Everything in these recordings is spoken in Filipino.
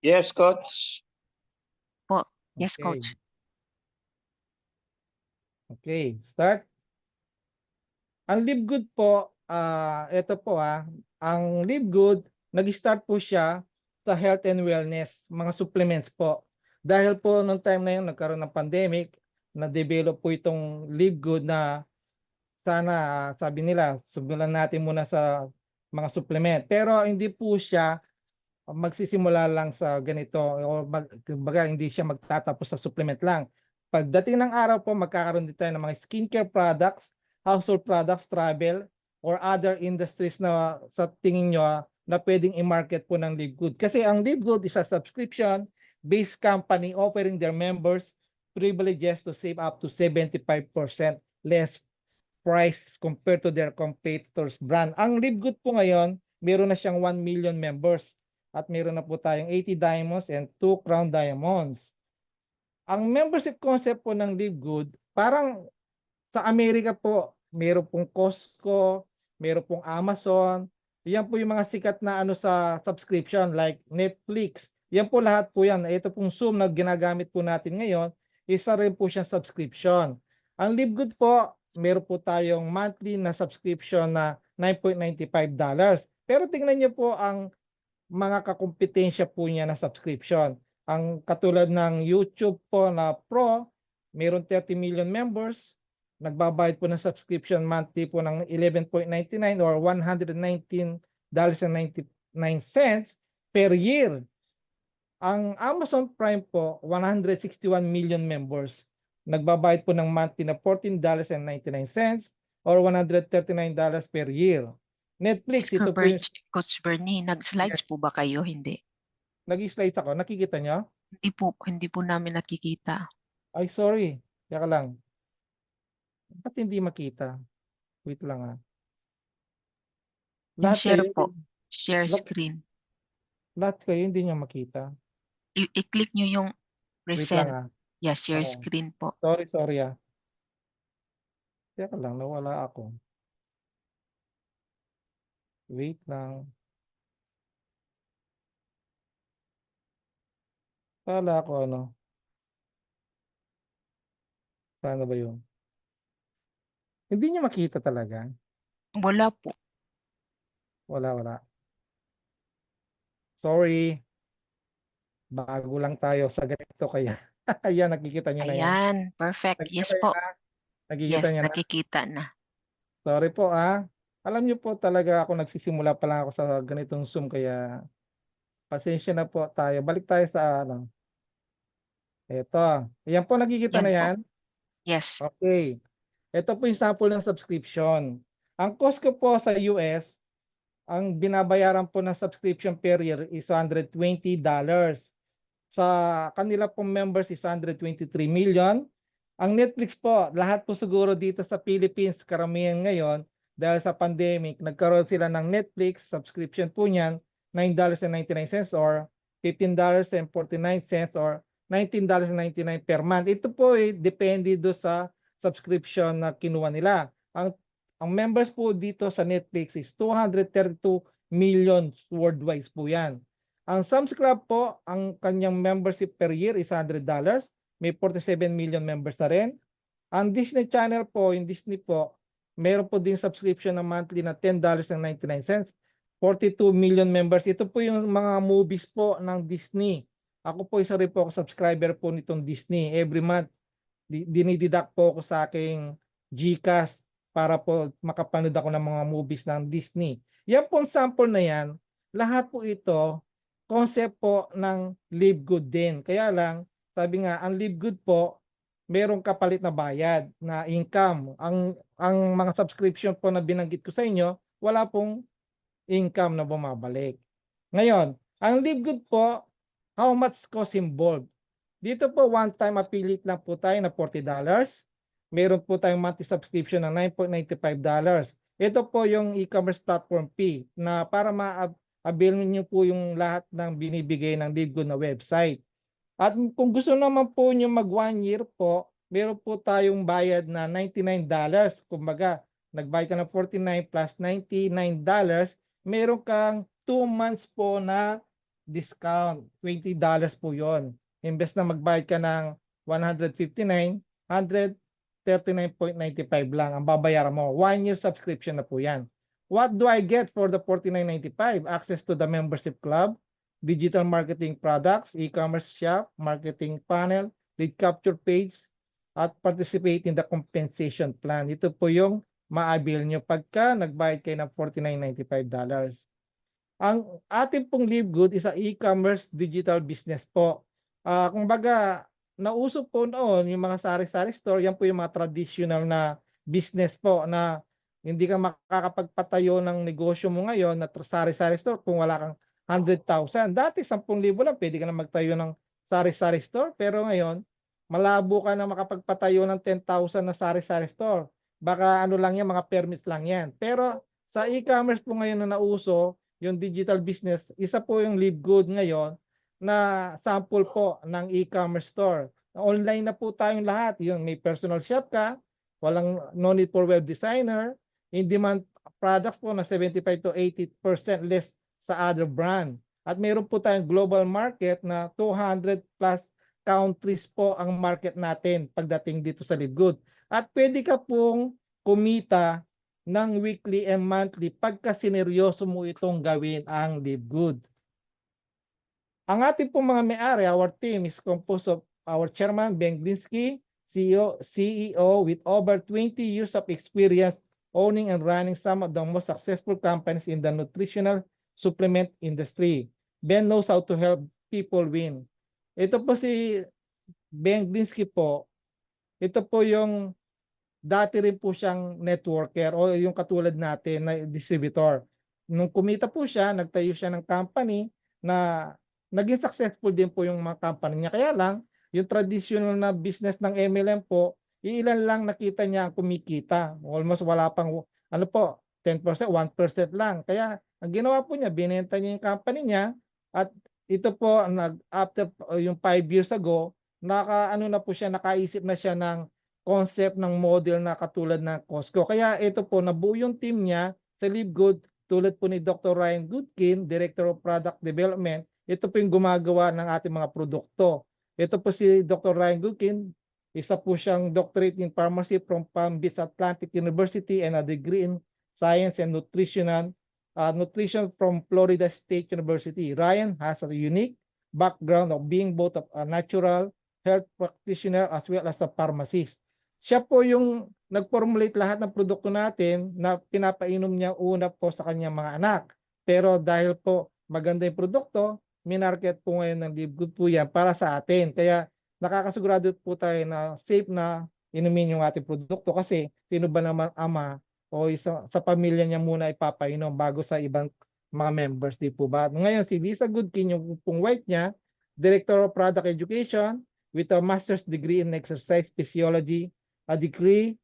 Yes, coach. Po. Yes, Okay. coach. Okay, start. Ang Live Good po, ito po ang Live Good, nag-start po siya sa health and wellness, mga supplements po. Dahil po nung time na yun, nagkaroon ng pandemic, na-develop po itong Live Good na sana, sabi nila, subulan natin muna sa mga supplement. Pero hindi po siya magsisimula lang sa ganito o kumbaga hindi siya magtatapos sa supplement lang. Pagdating ng araw po, magkakaroon din tayo ng mga skincare products, household products, travel, or other industries na sa tingin nyo na pwedeng i-market po ng Live Good. Kasi ang Live Good is a subscription-based company offering their members privileges to save up to 75% less price compared to their competitors brand. Ang Live Good po ngayon, meron na siyang 1 million members at meron na po tayong 80 diamonds and 2 crown diamonds. Ang membership concept po ng Live Good, parang sa Amerika po, meron pong Costco, meron pong Amazon. Yan po yung mga sikat na ano sa subscription like Netflix. Yan po lahat po yan. Ito pong Zoom na ginagamit po natin ngayon, isa rin po siyang subscription. Ang Live Good po, meron po tayong monthly na subscription na $9.95. Pero tingnan niyo po ang mga kakumpetensya po niya na subscription. Ang katulad ng YouTube po na Pro, mayroon 30 million members, nagbabayad po ng subscription monthly po ng $11.99 or $119.99 per year. Ang Amazon Prime po, 161 million members, nagbabayad po ng monthly na $14.99 or $139 per year. Netflix, ito po yung Coach Bernie, nag-slides yes, po ba kayo? Hindi. nag-slides ako. Nakikita nyo? Hindi po namin nakikita. Ay, sorry. Teka lang. Ba't hindi makita? Wait lang Yung Lahat kayo, share po. Share lahat, screen. lahat kayo hindi nyo makita. I-click nyo yung Wait lang present. Yeah, share Oo. screen po. Sorry Teka lang, nawala ako. Wait lang. Kala ko ano. Paano ba yun? Hindi nyo makita talaga. Wala po. Wala. Sorry. Bago lang tayo sa ganito kaya. Ayan, nakikita nyo na yan. Ayan, perfect. Yes Nakikita nyo po. na? Nakikita Yes, nyo na? nakikita na. Sorry po Alam nyo po talaga ako nagsisimula pa lang ako sa ganitong Zoom kaya pasensya na po tayo. Balik tayo sa ano. Ito. Ayan po, nakikita Yan na po. yan? Yes. Okay. Ito po yung sample ng subscription. Ang cost ko po sa US, ang binabayaran po ng subscription per year is $120. Sa kanila pong members is 123 million. Ang Netflix po, lahat po siguro dito sa Philippines, karamihan ngayon, dahil sa pandemic, nagkaroon sila ng Netflix, subscription po niyan, $9.99 or $15.49 or $19.99 per month. Ito po depende do sa subscription na kinuha nila. Ang members po dito sa Netflix is 232 million worldwide po yan. Ang Sam's Club po, ang kanyang membership per year is $100. May 47 million members na rin. Ang Disney Channel po, yung Disney po, meron po din subscription na monthly na $10.99. 42 million members. Ito po yung mga movies po ng Disney. Ako po isa rin po ako subscriber po nitong Disney. Every month, dinididak po ako sa aking GCash para po makapanood ako ng mga movies ng Disney. Yan pong sample na yan, lahat po ito, concept po ng Live Good din. Kaya lang, sabi nga, ang Live Good po, merong kapalit na bayad na income. Ang mga subscription po na binanggit ko sa inyo, wala pong income na bumabalik. Ngayon, ang Live Good po, how much cost involved? Dito po, one-time affiliate lang po tayo na $40. Meron po tayong monthly subscription ng $9.95. Ito po yung e-commerce platform fee na para ma-avail niyo po yung lahat ng binibigay ng Live Good na website. At kung gusto naman po nyo mag 1 year po, meron po tayong bayad na $99. Kumbaga, nagbayad ka ng 49 plus $99, meron kang 2 months po na discount. $20 po yon. Imbes na magbayad ka ng $159, $139.95 lang ang babayaran mo. 1-year subscription na po yan. What do I get for the $49.95? Access to the membership club, digital marketing products, e-commerce shop, marketing panel, lead capture page, at participate in the compensation plan. Ito po yung ma-avail nyo pagka nagbayad kayo ng $49.95. Ang ating pong LiveGood is a e-commerce digital business po. Kumbaga, nauso po noon yung mga sari-sari store, yan po yung mga traditional na business po na hindi ka makakapagpatayo ng negosyo mo ngayon na sari-sari store kung wala kang 100,000. Dati 10,000 lang, pwede ka na magtayo ng sari-sari store. Pero ngayon, malabo ka na makapagpatayo ng 10,000 na sari-sari store. Baka ano lang yan, mga permits lang yan. Pero sa e-commerce po ngayon na nauso, yung digital business, isa po yung LiveGood ngayon na sample po ng e-commerce store. Online na po tayong lahat. Yun, may personal shop ka, walang no need for web designer, in-demand products po na 75 to 80% less sa other brand. At mayroon po tayong global market na 200 plus countries po ang market natin pagdating dito sa LiveGood. At pwede ka pong kumita ng weekly and monthly pagka sineryoso mo itong gawin ang LiveGood. Ang ating pong mga may-ari, our team is composed of our chairman, Beng Dinsky, CEO with over 20 years of experience owning and running some of the most successful companies in the nutritional supplement industry. Ben knows how to help people win. Ito po si Beng Dinsky po, ito po yung dati rin po siyang networker o yung katulad natin na distributor. Nung kumita po siya, nagtayo siya ng company na naging successful din po yung mga company niya. Kaya lang, yung traditional na business ng MLM po, ilan lang nakita niya ang kumikita. Almost wala pang, 10%, 1% lang. Kaya, ang ginawa po niya, binenta niya yung company niya at ito po, after yung 5 years ago, nakaisip na siya ng concept ng model na katulad ng Costco. Kaya ito po, nabuo yung team niya sa LiveGood tulad po ni Dr. Ryan Goodkin, Director of Product Development. Ito po yung gumagawa ng ating mga produkto. Ito po si Dr. Ryan Goodkin, isa po siyang doctorate in pharmacy from Palm Beach Atlantic University and a degree in science and nutrition from Florida State University. Ryan has a unique background of being both a natural health practitioner as well as a pharmacist. Siya po yung nag-formulate lahat ng produkto natin na pinapainom niya una po sa kanyang mga anak. Pero dahil po maganda yung produkto, minarket po ngayon ng LiveGood po yan para sa atin. Kaya nakakasigurado po tayo na safe na inumin yung ating produkto kasi sino ba naman ama o sa pamilya niya muna ipapainom bago sa ibang mga members, di po ba? Ngayon si Lisa Goodkin, yung pong wife niya, Director of Product Education with a master's degree in exercise physiology, a degree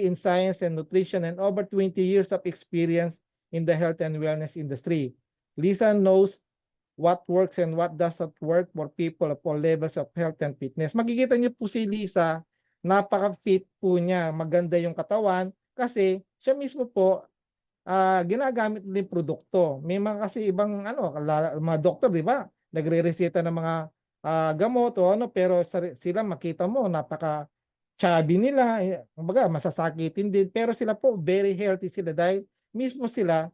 in science and nutrition, and over 20 years of experience in the health and wellness industry. Lisa knows what works and what doesn't work for people of all levels of health and fitness. Makikita niyo po si Lisa, napaka-fit po niya, maganda yung katawan, kasi siya mismo po ginagamit din produkto. May mga kasi ibang mga doktor, di ba? Nagre-reseta ng mga gamot o pero sila makita mo napaka chubby nila, kumbaga masasakitin din, pero sila po very healthy sila dahil mismo sila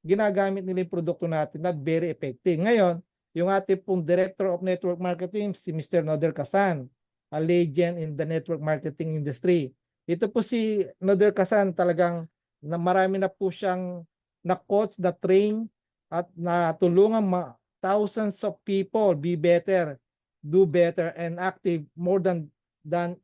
ginagamit nila yung produkto natin na very effective. Ngayon, yung ating pong Director of Network Marketing, si Mr. Noder Kasan, a legend in the network marketing industry. Ito po si Noder Kasan, talagang marami na po siyang na-coach, na-train, at natulungan thousands of people be better, do better, and active more than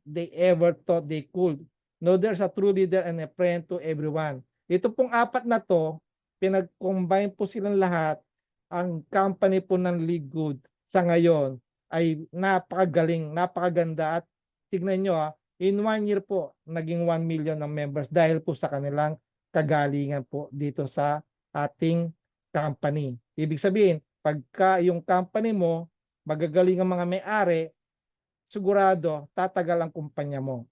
they ever thought they could. No, there's a true leader and a friend to everyone. Ito pong apat na to, pinag-combine po silang lahat. Ang company po ng LiveGood sa ngayon ay napakagaling, napakaganda, at tignan nyo in 1 year po, naging 1 million ng members dahil po sa kanilang kagalingan po dito sa ating company. Ibig sabihin, pagka yung company mo, magagaling ang mga may-ari, sigurado tatagal ang kumpanya mo.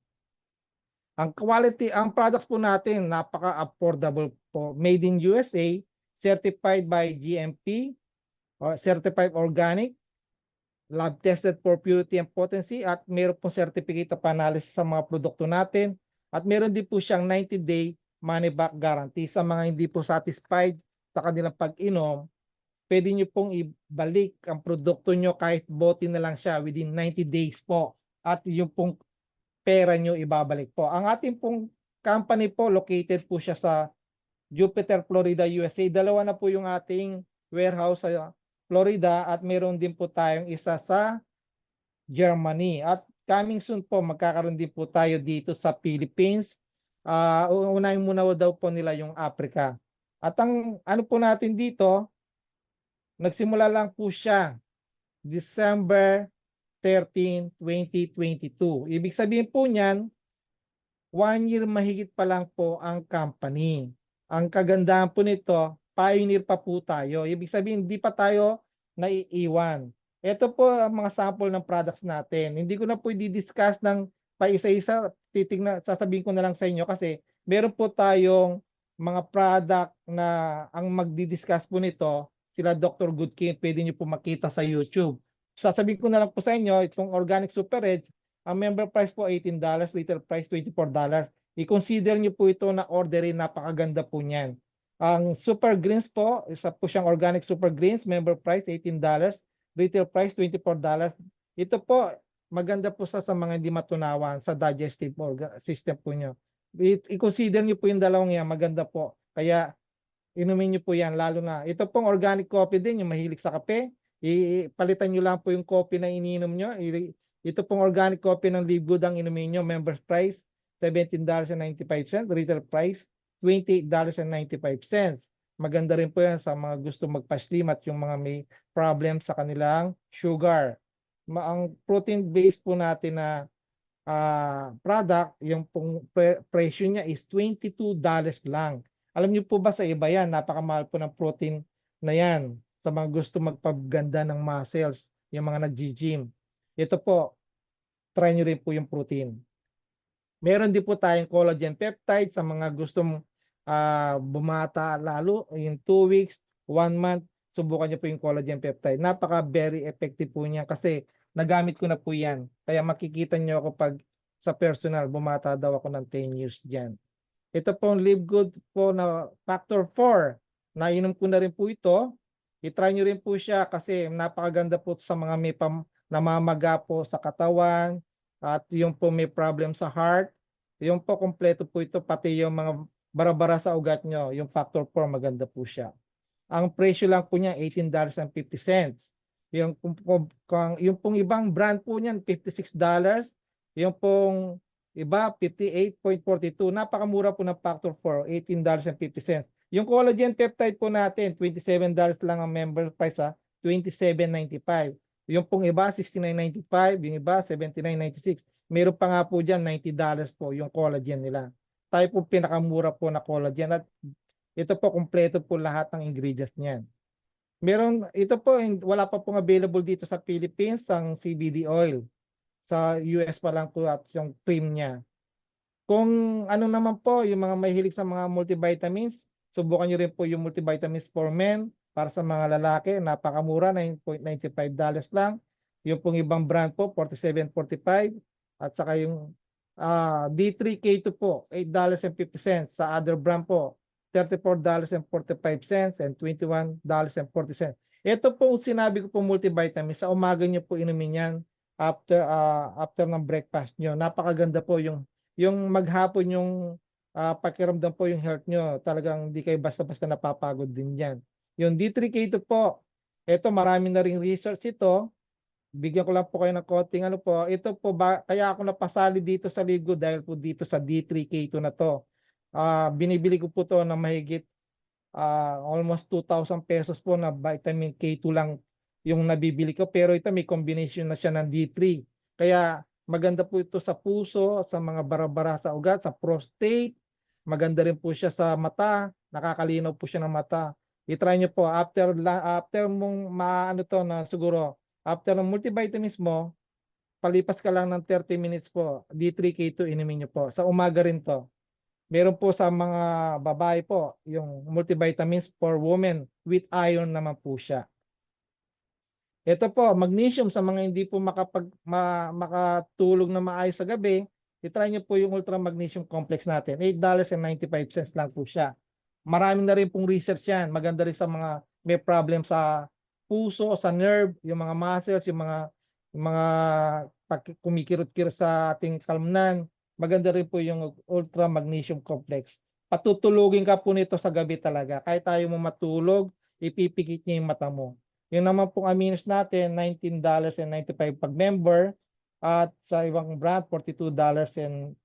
Ang quality, ang products po natin napaka-affordable po. Made in USA, certified by GMP, or certified organic, lab tested for purity and potency, at meron pong certificate of analysis sa mga produkto natin, at meron din po siyang 90-day money back guarantee. Sa mga hindi po satisfied sa kanilang pag-inom, pwede nyo pong ibalik ang produkto nyo kahit bote na lang siya within 90 days po, at yung pong pera nyo ibabalik po. Ang ating pong company po, located po siya sa Jupiter, Florida, USA. Dalawa na po yung ating warehouse sa Florida, at meron din po tayong isa sa Germany. At coming soon po, magkakaroon din po tayo dito sa Philippines. Unahin muna daw po nila yung Africa. At ang ano po natin dito, nagsimula lang po siya December 13, 2022. Ibig sabihin po niyan, 1 year mahigit pa lang po ang company. Ang kagandahan po nito, pioneer pa po tayo. Ibig sabihin, hindi pa tayo naiiwan. Ito po ang mga sample ng products natin. Hindi ko na po i-discuss ng paisa-isa. Sasabihin ko na lang sa inyo kasi meron po tayong mga product na ang magdi-discuss po nito, sila Dr. Goodkin, pwede nyo po makita sa YouTube. Sasabihin ko na lang po sa inyo, itong Organic Super Edge, ang member price po $18, retail price $24. I-consider nyo po ito na orderin, napakaganda po niyan. Ang Super Greens po, isa po siyang Organic Super Greens, member price $18, retail price $24. Ito po, maganda po sa mga hindi matunawan sa digestive system po nyo. I-consider nyo po yung dalawang yan, maganda po. Kaya inumin nyo po yan, lalo na. Ito pong organic coffee din, yung mahilig sa kape, ipalitan nyo lang po yung coffee na iniinom nyo. Ito pong organic coffee ng Live Good ang inumin nyo, members price $17.95, retail price $28.95. Maganda rin po yan sa mga gusto magpa-slim at yung mga may problem sa kanilang sugar. Ang protein base po natin na product, yung pong presyo niya is $22 lang. Alam niyo po ba sa iba yan, napakamahal po ng protein na yan sa mga gusto magpaganda ng muscles, yung mga nag-gym. Ito po, try nyo rin po yung protein. Meron din po tayong collagen peptide sa mga gustong bumata lalo in 2 weeks, 1 month. Subukan nyo po yung collagen peptide. Napaka very effective po niyan kasi nagamit ko na po yan. Kaya makikita nyo ako pag sa personal, bumata daw ako ng 10 years dyan. Ito pong Live Good po na Factor 4. Nainom ko na rin po ito. I-try nyo rin po siya kasi napakaganda po sa mga may namamaga po sa katawan at yung po may problem sa heart. Yung po kompleto po ito, pati yung mga bara-bara sa ugat nyo, yung Factor 4, maganda po siya. Ang presyo lang po niya, $18.50. Yung pong ibang brand po niyan, $56. Yung pong iba, 58.42. Napakamura po ng Factor 4, $18.50. Yung collagen peptide po natin, $27 lang ang member price, $27.95. Yung pong iba, $69.95. Yung iba, $79.96. Meron pa nga po dyan, $90 po yung collagen nila. Tayo po pinakamura po na collagen, at ito po, kompleto po lahat ng ingredients niyan. Ito po, wala pa pong available dito sa Philippines, ang CBD oil. Sa US pa lang po at yung cream niya. Kung ano naman po, yung mga mahilig sa mga multivitamins, subukan nyo rin po yung multivitamins for men para sa mga lalaki. Napakamura, $9.95 lang. Yung pong ibang brand po, $47.45. At saka yung D3K2 po, $8.50. Sa other brand po, $34.45 and $21.40. Ito po sinabi ko po multivitamins, sa umaga nyo po inumin yan after ng breakfast nyo. Napakaganda po yung maghapon yung pakiramdam po yung health nyo. Talagang hindi kayo basta-basta napapagod din yan. Yung D3K2 po, ito marami na ring research ito. Bigyan ko lang po kayo ng konting ano po. Ito po, kaya ako napasali dito sa Ligo dahil po dito sa D3K2 na to. Binibili ko po to na mahigit almost 2,000 pesos po na vitamin K2 lang yung nabibili ko. Pero ito may combination na siya ng D3. Kaya maganda po ito sa puso, sa mga bara-bara sa ugat, sa prostate. Maganda rin po siya sa mata. Nakakalinaw po siya ng mata. I-try nyo po after mong maano to na siguro after ng multivitamins mo, palipas ka lang ng 30 minutes po, D3K2 inumin nyo po. Sa umaga rin to. Meron po sa mga babae po, yung multivitamins for women with iron naman po siya. Ito po, magnesium sa mga hindi po makatulog na maayos sa gabi, i-try nyo po yung Ultra Magnesium Complex natin. $8.95 lang po siya. Marami na rin pong research yan. Maganda rin sa mga may problem sa puso, sa nerve, yung mga muscles, yung mga kumikirot-kirot sa ating kalmnan. Maganda rin po yung Ultra Magnesium Complex. Patutulugin ka po nito sa gabi talaga. Kahit tayo mo matulog, ipipikit niya yung mata mo. Yung naman pong aminos natin, $19.95 pag member. At sa ibang brand, $42.17.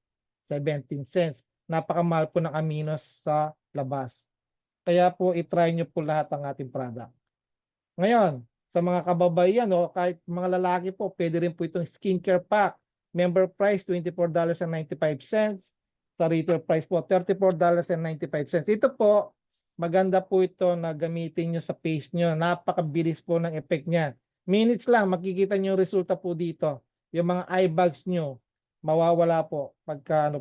Napakamahal po ng aminos sa labas. Kaya po, itry nyo po lahat ang ating product. Ngayon, sa mga kababaihan, kahit mga lalaki po, pwede rin po itong skincare pack. Member price, $24.95. Sa retail price po, $34.95. Ito po, maganda po ito na gamitin nyo sa face nyo. Napakabilis po ng effect niya. Minutes lang, makikita nyo yung resulta po dito. Yung mga eye bags nyo, mawawala po pagka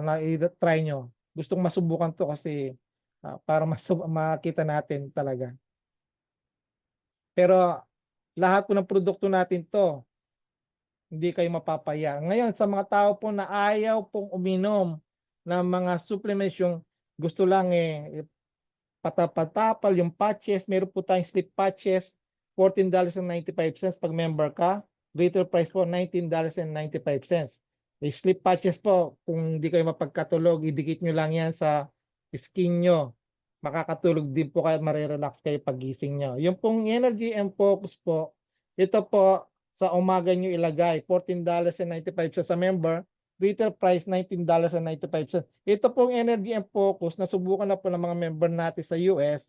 na-try nyo. Gustong masubukan to kasi para makita natin talaga. Pero lahat po ng produkto natin to, hindi kayo mapapaya. Ngayon, sa mga tao po na ayaw pong uminom ng mga supplements, yung gusto lang patapal yung patches, meron po tayong sleep patches, $14.95 pag member ka. Retail price po, $19.95. Yung sleep patches po, kung hindi kayo mapagkatulog, idikit nyo lang yan sa skin nyo. Makakatulog din po kayo, marirelax kayo pagising nyo. Yung pong energy and focus po, ito po, sa umaga nyo ilagay, $14.95 sa member, retail price $19.95. Ito pong energy and focus, nasubukan na po ng mga member natin sa US.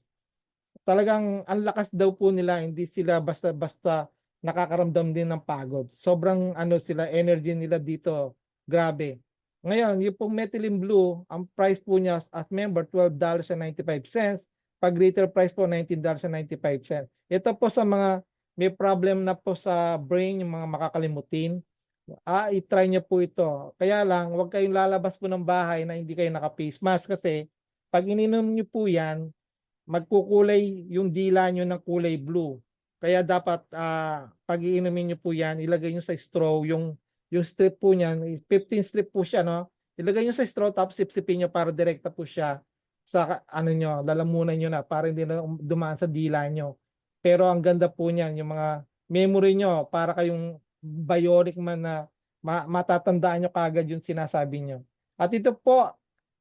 Talagang ang lakas daw po nila, hindi sila basta-basta nakakaramdam din ng pagod. Sobrang sila, energy nila dito, grabe. Ngayon, yung pong Methylene Blue, ang price po niya as member, $12.95. Pag retail price po, $19.95. Ito po sa mga may problem na po sa brain, yung mga makakalimutin, i-try niyo po ito. Kaya lang, huwag kayong lalabas po ng bahay na hindi kayo naka-face mask kasi pag ininom niyo po yan, magkukulay yung dila niyo ng kulay blue. Kaya dapat pag iinumin niyo po yan, ilagay niyo sa straw yung strip po niyan, 15 strip po siya, no? Ilagay niyo sa straw tapos sipsipin niyo para direkta po siya sa niyo, lalamunan niyo na para hindi na dumaan sa dila niyo. Pero ang ganda po niyan, yung mga memory niyo para kayong bionic man na matatandaan nyo kagad yung sinasabi nyo. At ito po,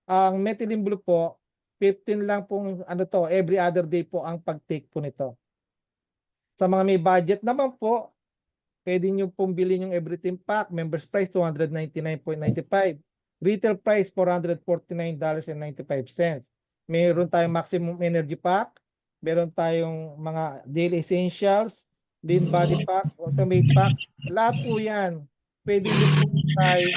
ang Methylene Blue po, 15 lang pong every other day po ang pag-take po nito. Sa mga may budget naman po, pwede nyo pong bilhin yung everything pack. Members price, $299.95. Retail price, $449.95. Meron tayong maximum energy pack. Meron tayong mga daily essentials, lean body pack, ultimate pack. Lahat po yan. Pwede nyo po try.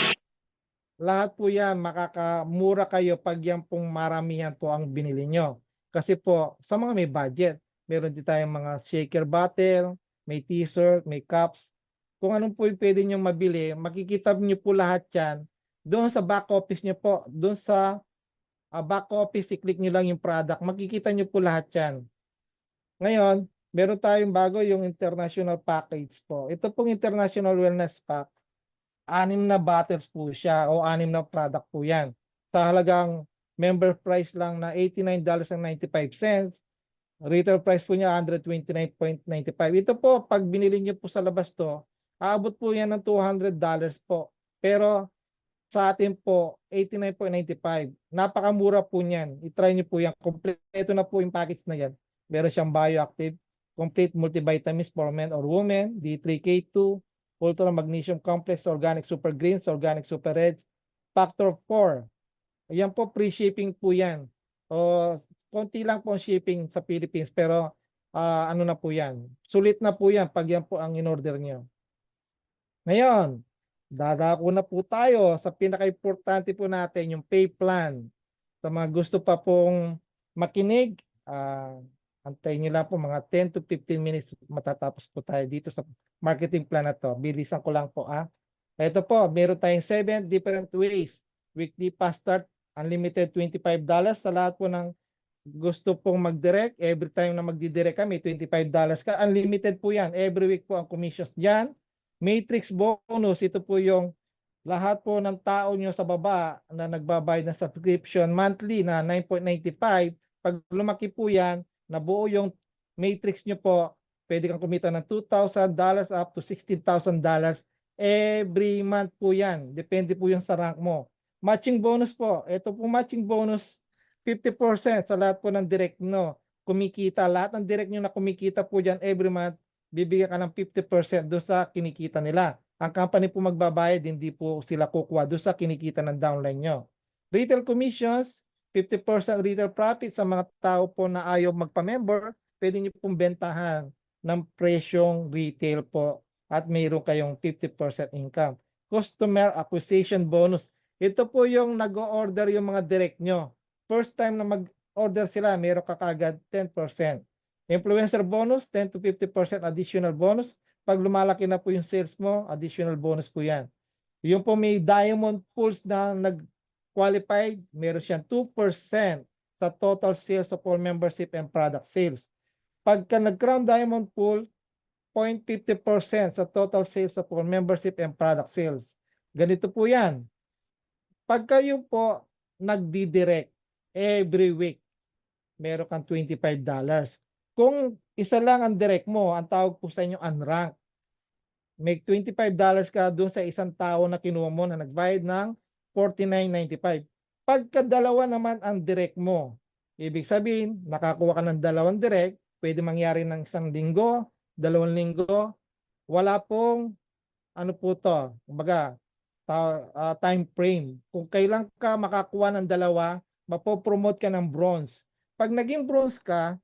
Lahat po yan, makakamura kayo pag yan pong maramihan po ang binili nyo. Kasi po, sa mga may budget, meron din tayong mga shaker bottle, may t-shirt, may cups. Kung anong po yung pwede nyo mabili, makikita nyo po lahat yan. Doon sa back office nyo po, doon sa back office, i-click nyo lang yung product, makikita nyo po lahat yan. Ngayon, meron tayong bago yung international package po. Ito pong international wellness pack, 6 na bottles po siya o 6 na product po yan. Sa halagang member price lang na $89.95. Retail price po niya $129.95. Ito po, pag binili niyo po sa labas to, aabot po yan ng $200 po. Pero sa atin po, $89.95. Napakamura po niyan. I-try niyo po yan. Kompleto na po yung package na yan. Meron siyang bioactive, complete multivitamins for men or women, D3K2, Ultra Magnesium Complex, Organic Super Greens, Organic Super Reds, Factor 4. Ayan po, free shipping po yan. O, konti lang po ang shipping sa Philippines, pero ano na po yan. Sulit na po yan pag yan po ang in-order nyo. Ngayon, dadako na po tayo sa pinaka-importante po natin, yung pay plan. Sa mga gusto pa pong makinig, antayin nyo lang po mga 10 to 15 minutes matatapos po tayo dito sa marketing plan na to. Bilisan ko lang po. Ito po, meron tayong 7 different ways. Weekly fast start, unlimited $25 sa lahat po ng gusto pong mag-direct, every time na magdi-direct ka, may $25 ka. Unlimited po yan. Every week po ang commissions dyan. Matrix bonus, ito po yung lahat po ng tao nyo sa baba na nagbabayad ng subscription monthly na 9.95, pag lumaki po yan, nabuo yung matrix nyo po, pwede kang kumita ng $2,000 up to $16,000 every month po yan. Depende po yung sa rank mo. Matching bonus po. Ito po matching bonus, 50% sa lahat po ng direct nyo. Kumikita, lahat ng direct nyo na kumikita po dyan every month, bibigyan ka ng 50% doon sa kinikita nila. Ang company po magbabayad, hindi po sila kukuha doon sa kinikita ng downline nyo. Retail commissions, 50% retail profit sa mga tao po na ayaw magpa-member, pwede nyo pong bentahan ng presyong retail po at mayroon kayong 50% income. Customer acquisition bonus. Ito po yung nag-o-order yung mga direct nyo. First time na mag-order sila, mayroon ka kagad 10%. Influencer bonus, 10 to 50% additional bonus. Pag lumalaki na po yung sales mo, additional bonus po yan. Yung po may diamond pools na nag-qualified, meron siyang 2% sa total sales of all membership and product sales. Pagka nag-crown diamond pool, 0.50% sa total sales of all membership and product sales. Ganito po yan. Pag kayo po nagdi-direct every week, meron kang $25. Kung isa lang ang direct mo, ang tawag po sa inyo unranked, may $25 ka doon sa isang tao na kinuha mo na nagbayad ng $49.95. Pagka dalawa naman ang direct mo, ibig sabihin, nakakuha ka ng dalawang direct, pwede mangyari ng 1 linggo, 2 linggo, wala pong ano po to, kumbaga, time frame. Kung kailan ka makakuha ng dalawa, mapopromote ka ng bronze. Pag naging bronze ka,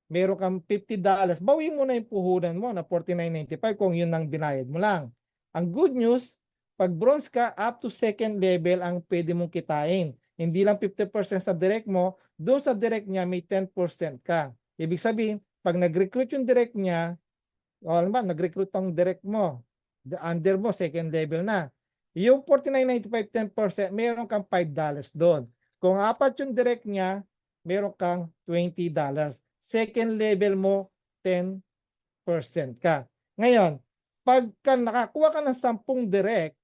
meron kang $50, bawi mo na yung puhunan mo na $49.95 kung yun ang binayad mo lang. Ang good news, pag bronze ka, up to second level ang pwede mong kitain. Hindi lang 50% sa direct mo, doon sa direct niya may 10% ka. Ibig sabihin, pag nag-recruit yung direct niya, o alam ba, nag-recruit ang direct mo, the under mo, second level na. Yung $49.95, 10%, meron kang $5 doon. Kung apat yung direct niya, meron kang $20. Second level mo, 10% ka. Ngayon, pagka nakakuha ka ng 10 direct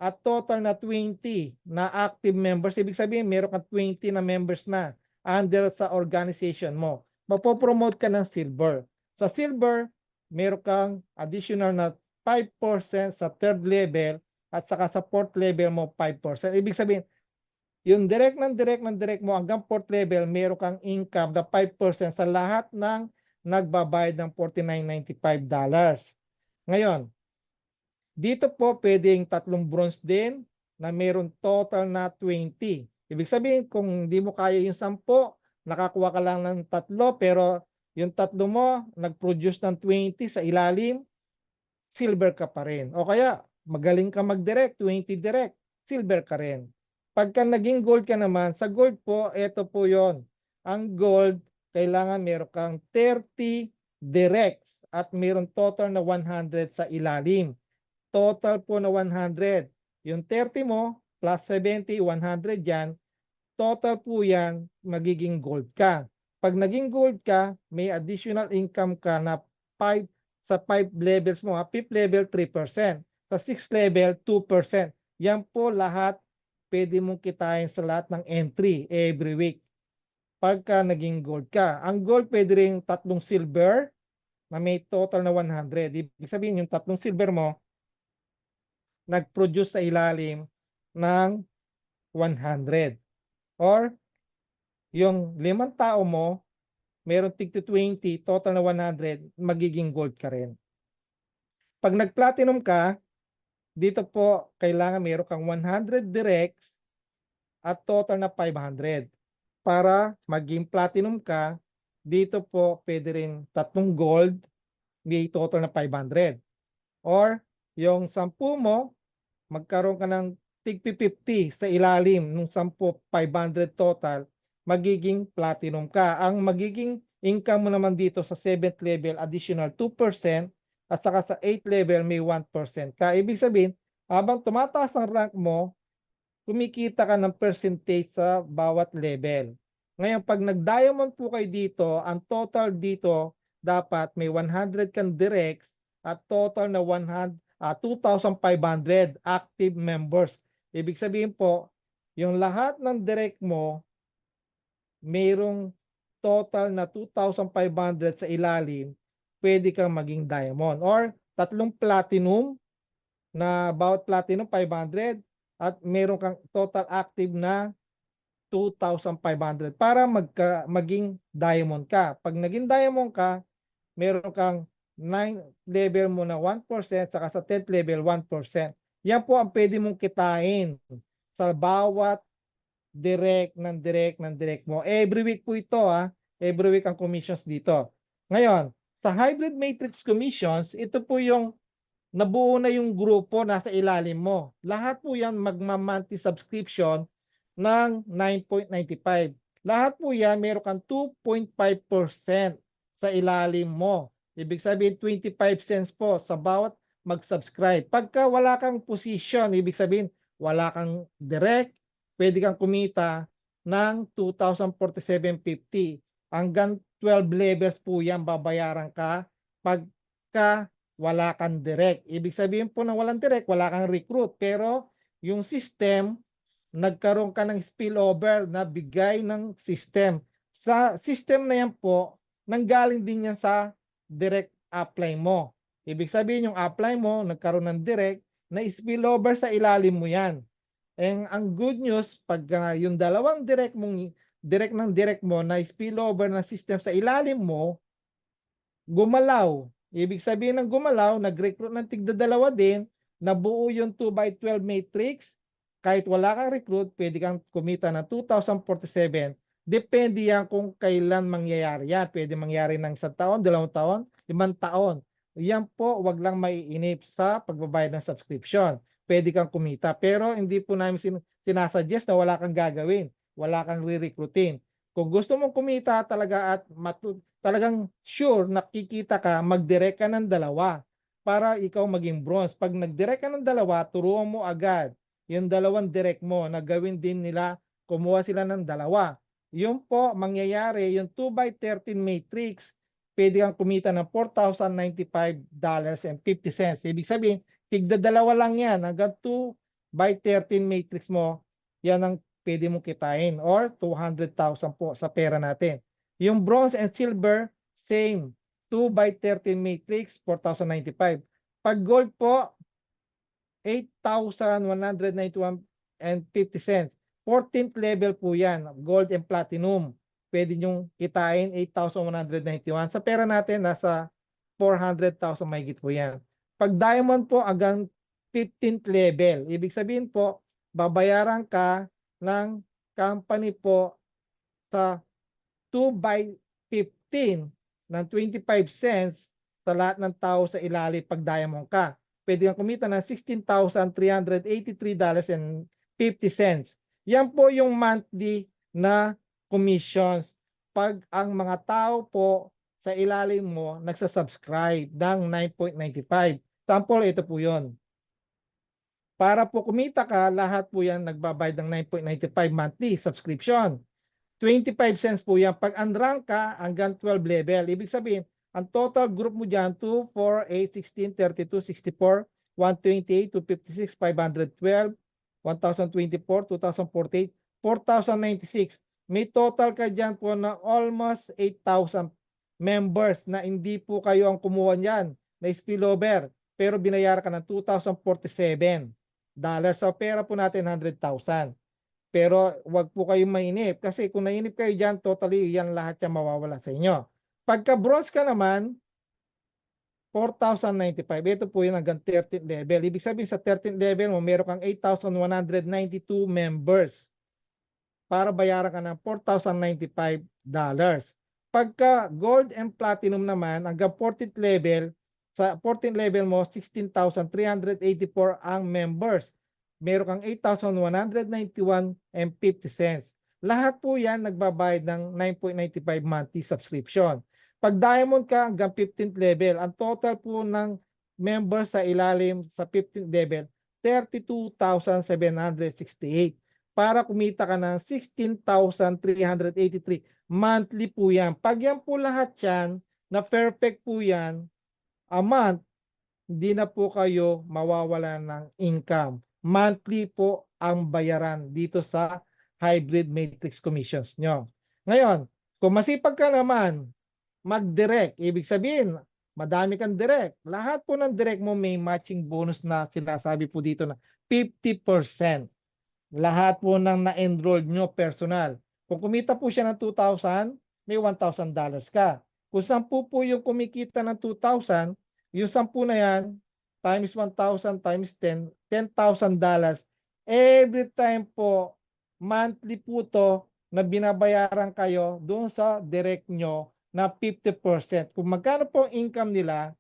at total na 20 na active members, ibig sabihin meron kang 20 na members na under sa organization mo. Mapopromote ka ng silver. Sa silver, meron kang additional na 5% sa third level at saka sa fourth level mo 5%. Ibig sabihin, yung direct mo hanggang fourth level, meron kang income na 5% sa lahat ng nagbabayad ng $49.95. Ngayon, dito po pwedeng 3 bronze din na meron total na 20. Ibig sabihin, kung hindi mo kaya yung 10, nakakuha ka lang ng 3, pero yung 3 mo nag-produce ng 20 sa ilalim, silver ka pa rin. O kaya, magaling ka mag-direct, 20 direct, silver ka rin. Pagka naging gold ka naman, sa gold po, ito po yon. Ang gold, kailangan meron kang 30 directs at meron total na 100 sa ilalim. Total po na 100. Yung 30 mo, plus 70, 100 yan. Total po yan, magiging gold ka. Pag naging gold ka, may additional income ka na 5 sa 5 levels mo. 5th level, 3%. Sa 6th level, 2%. Yan po lahat pwede mong kitain sa lahat ng entry every week. Pagka naging gold ka. Ang gold pwede rin 3 silver na may total na 100. Ibig sabihin yung 3 silver mo, nag-produce sa ilalim ng 100. Or yung 5 tao mo, meron tig 20, total na 100, magiging gold ka rin. Pag nag-platinum ka, dito po, kailangan meron kang 100 directs at total na 500. Para maging platinum ka, dito po pwede rin 3 gold, may total na 500. Or yung 10 mo, magkaroon ka ng tig 50 sa ilalim ng 10, 500 total, magiging platinum ka. Ang magiging income mo naman dito sa 7th level, additional 2%, at saka sa 8th level, may 1% ka. Ibig sabihin, habang tumataas ang rank mo, kumikita ka ng percentage sa bawat level. Ngayon, pag nag-diamond po kayo dito, ang total dito, dapat may 100 kang directs at total na 2,500 active members. Ibig sabihin po, yung lahat ng direct mo, mayroong total na 2,500 sa ilalim, pwede kang maging diamond. Or tatlong platinum na bawat platinum 500 at meron kang total active na 2,500 para maging diamond ka. Pag naging diamond ka, meron kang 9 level mo na 1% saka sa 10th level 1%. Yan po ang pwede mong kitain sa bawat direct mo. Every week po ito Every week ang commissions dito. Ngayon, sa hybrid matrix commissions, ito po yung nabuo na yung grupo nasa ilalim mo. Lahat po yan magma-monthly subscription ng 9.95. Lahat po yan meron kang 2.5% sa ilalim mo. Ibig sabihin 25 cents po sa bawat mag-subscribe. Pagka wala kang position, ibig sabihin wala kang direct, pwede kang kumita ng 2,047.50. Hanggang 12 levels po yan babayaran ka pagka wala kang direct. Ibig sabihin po na walang direct, wala kang recruit. Pero yung system, nagkaroon ka ng spillover na bigay ng system. Sa system na yan po, nanggaling din yan sa direct apply mo. Ibig sabihin yung apply mo, nagkaroon ng direct, na spillover sa ilalim mo yan. And ang good news, pag yung dalawang direct mo na spillover ng system sa ilalim mo, gumalaw. Ibig sabihin ng gumalaw, nag-recruit ng tigda-dalawa din, nabuo yung 2x12 matrix, kahit wala kang recruit, pwede kang kumita ng 2,047. Depende yan kung kailan mangyayari yan. Pwede mangyari ng 1 taon, 2 taon, 5 taon. Yan po, wag lang maiinip sa pagbabayad ng subscription. Pwede kang kumita. Pero hindi po namin sinasuggest na wala kang gagawin. Wala kang re-recruitin. Kung gusto mong kumita talaga at talagang sure nakikita ka, mag-direct ka ng dalawa para ikaw maging bronze. Pag nag-direct ka ng dalawa, turuan mo agad yung dalawang direct mo na gawin din nila, kumuha sila ng dalawa. Yung po, mangyayari, yung 2x13 matrix, pwede kang kumita ng $4,095.50. Ibig sabihin, tigda-dalawa lang yan. Hanggang 2x13 matrix mo, yan ang pwede mong kitain or 200,000 po sa pera natin. Yung bronze and silver, same. 2x13 matrix, 4,095. Pag gold po, 8,191.50. 14th level po yan, gold and platinum. Pwede nyong kitain 8,191. Sa pera natin, nasa 400,000 mahigit po yan. Pag diamond po, hanggang 15th level. Ibig sabihin po, babayaran ka ng company po sa 2x15 ng 25 cents sa lahat ng tao sa ilalim pag diamond ka. Pwede kang kumita ng $16,383.50. Yan po yung monthly na commissions pag ang mga tao po sa ilalim mo nagsasubscribe ng 9.95. Sample, ito po yun. Para po kumita ka, lahat po yan nagbabayad ng 9.95 monthly subscription. 25 cents po yan. Pag unrank ka, hanggang 12 level. Ibig sabihin, ang total group mo dyan, 2, 4, 8, 16, 32, 64, 128, 256, 512, 1,024, 2,048, 4,096. May total ka dyan po na almost 8,000 members na hindi po kayo ang kumuha niyan na spillover. Pero binayaran ka ng $2,047. Sa pera po natin, 100,000. Pero wag po kayong mainip kasi kung nainip kayo dyan, totally yan lahat yan mawawala sa inyo. Pagka bronze ka naman, 4,095. Ito po yun hanggang 13th level. Ibig sabihin sa 13th level mo, meron kang 8,192 members para bayaran ka ng $4,095. Pagka gold and platinum naman, hanggang 14th level, sa 14th level mo, 16,384 ang members. Meron kang 8,191.50. Lahat po yan nagbabayad ng 9.95 monthly subscription. Pag diamond ka hanggang 15th level, ang total po ng members sa ilalim sa 15th level, 32,768. para kumita ka ng 16,383 monthly po yan. Pag yan po lahat yan, na perfect po yan, a month, hindi na po kayo mawawala ng income. Monthly po ang bayaran dito sa hybrid matrix commissions nyo. Ngayon, kung masipag ka naman mag-direct, ibig sabihin, madami kang direct. Lahat po ng direct mo may matching bonus na sinasabi po dito na 50%. Lahat po ng na-enroll nyo personal. Kung kumita po siya ng 2,000, may $1,000 ka. Kung 10 po yung kumikita ng 2,000, yung 10 na yan, times 1,000 times 10, $10,000. Every time po, monthly po to na binabayaran kayo doon sa direct nyo na 50%. Kung magkano po ang income nila,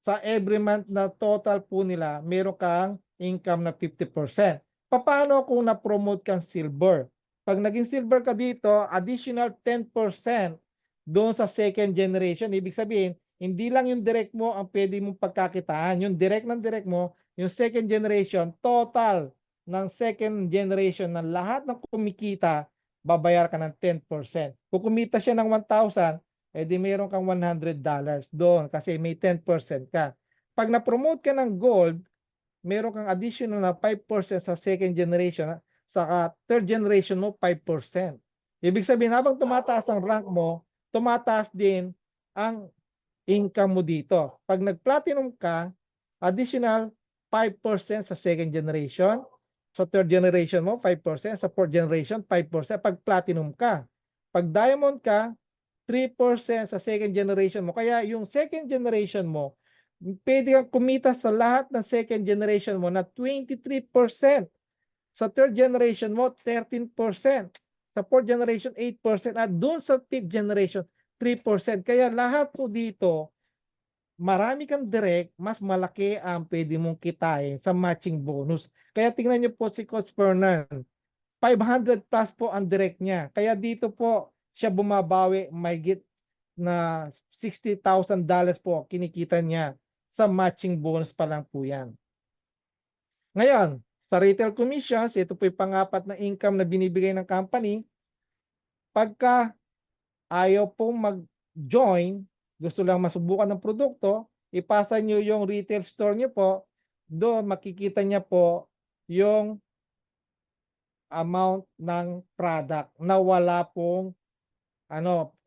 sa every month na total po nila, meron kang income na 50%. Paano kung na-promote kang silver? Pag naging silver ka dito, additional 10% doon sa second generation. Ibig sabihin, hindi lang yung direct mo ang pwede mong pagkakitaan. Yung direct ng direct mo, yung second generation, total ng second generation ng lahat ng kumikita, babayar ka ng 10%. Kung kumita siya ng 1,000, di meron kang $100 doon kasi may 10% ka. Pag na-promote ka ng gold, meron kang additional na 5% sa second generation, saka third generation mo 5%. Ibig sabihin, habang tumataas ang rank mo, tumataas din ang income mo dito. Pag nag-platinum ka, additional 5% sa second generation, sa third generation mo 5%, sa fourth generation 5% pag platinum ka. Pag diamond ka, 3% sa second generation mo. Kaya yung second generation mo, pwede kang kumita sa lahat ng second generation mo na 23%. Sa third generation mo, 13%. Sa fourth generation, 8%. At doon sa fifth generation, 3%. Kaya lahat po dito, marami kang direct, mas malaki ang pwede mong kitain sa matching bonus. Kaya tingnan niyo po si Coach Fernan. 500 plus po ang direct niya. Kaya dito po siya bumabawi, may git na $60,000 po kinikita niya sa matching bonus pa lang po yan. Ngayon, sa retail commissions, ito po yung pang-apat na income na binibigay ng company. Pagka ayaw pong mag-join, gusto lang masubukan ng produkto, ipasa nyo yung retail store nyo po, doon makikita niya po yung amount ng product na wala pong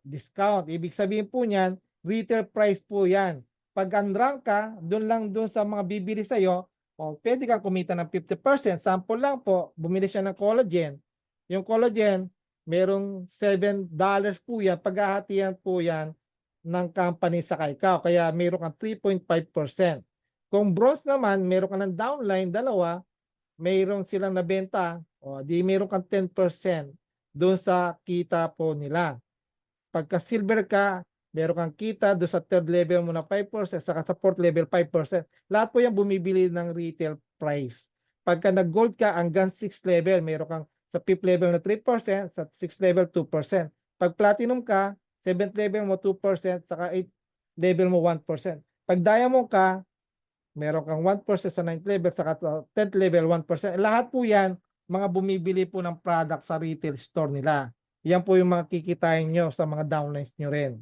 discount. Ibig sabihin po niyan, retail price po yan. Pag unrank ka, doon sa mga bibili sa'yo, pwede kang kumita ng 50%. Sample lang po, bumili siya ng collagen. Yung collagen, merong $7 po yan. Paghahatian po yan ng company sa ikaw. Kaya meron kang 3.5%. Kung bronze naman, meron ka ng downline, dalawa, mayroon silang nabenta, di meron kang 10% doon sa kita po nila. Pagka silver ka, meron kang kita doon sa third level mo na 5%, saka sa fourth level 5%. Lahat po yan bumibili ng retail price. Pagka nag-gold ka hanggang 6th level, meron kang sa 5th level na 3%, sa 6th level 2%. Pag platinum ka, 7th level mo 2%, saka 8th level mo 1%. Pag diamond ka, meron kang 1% sa 9th level, saka sa 10th level 1%. Lahat po yan, mga bumibili po ng product sa retail store nila. Yan po yung mga kikitain nyo sa mga downlines nyo rin.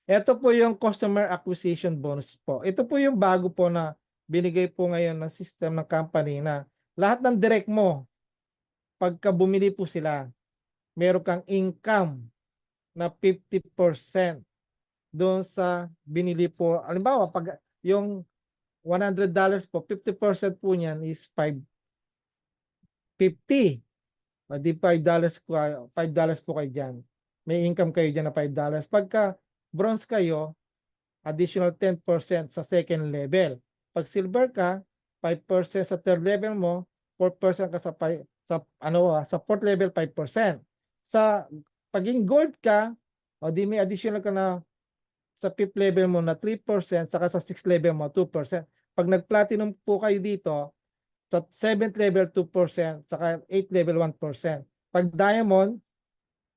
Ito po yung customer acquisition bonus po. Ito po yung bago po na binigay po ngayon ng system ng company na lahat ng direct mo, pagka bumili po sila, meron kang income na 50% doon sa binili po. Halimbawa, pag yung $100 po, 50% po niyan is $550. Di $5 po kayo dyan. May income kayo dyan na $5. Pagka bronze kayo, additional 10% sa second level. Pag silver ka, 5% sa third level mo, 4% ka sa fourth level, 5%. Sa paging gold ka, di may additional ka na sa fifth level mo na 3%, saka sa sixth level mo 2%. Pag nag-platinum po kayo dito, sa 7th level 2%, saka 8th level 1%. Pag diamond,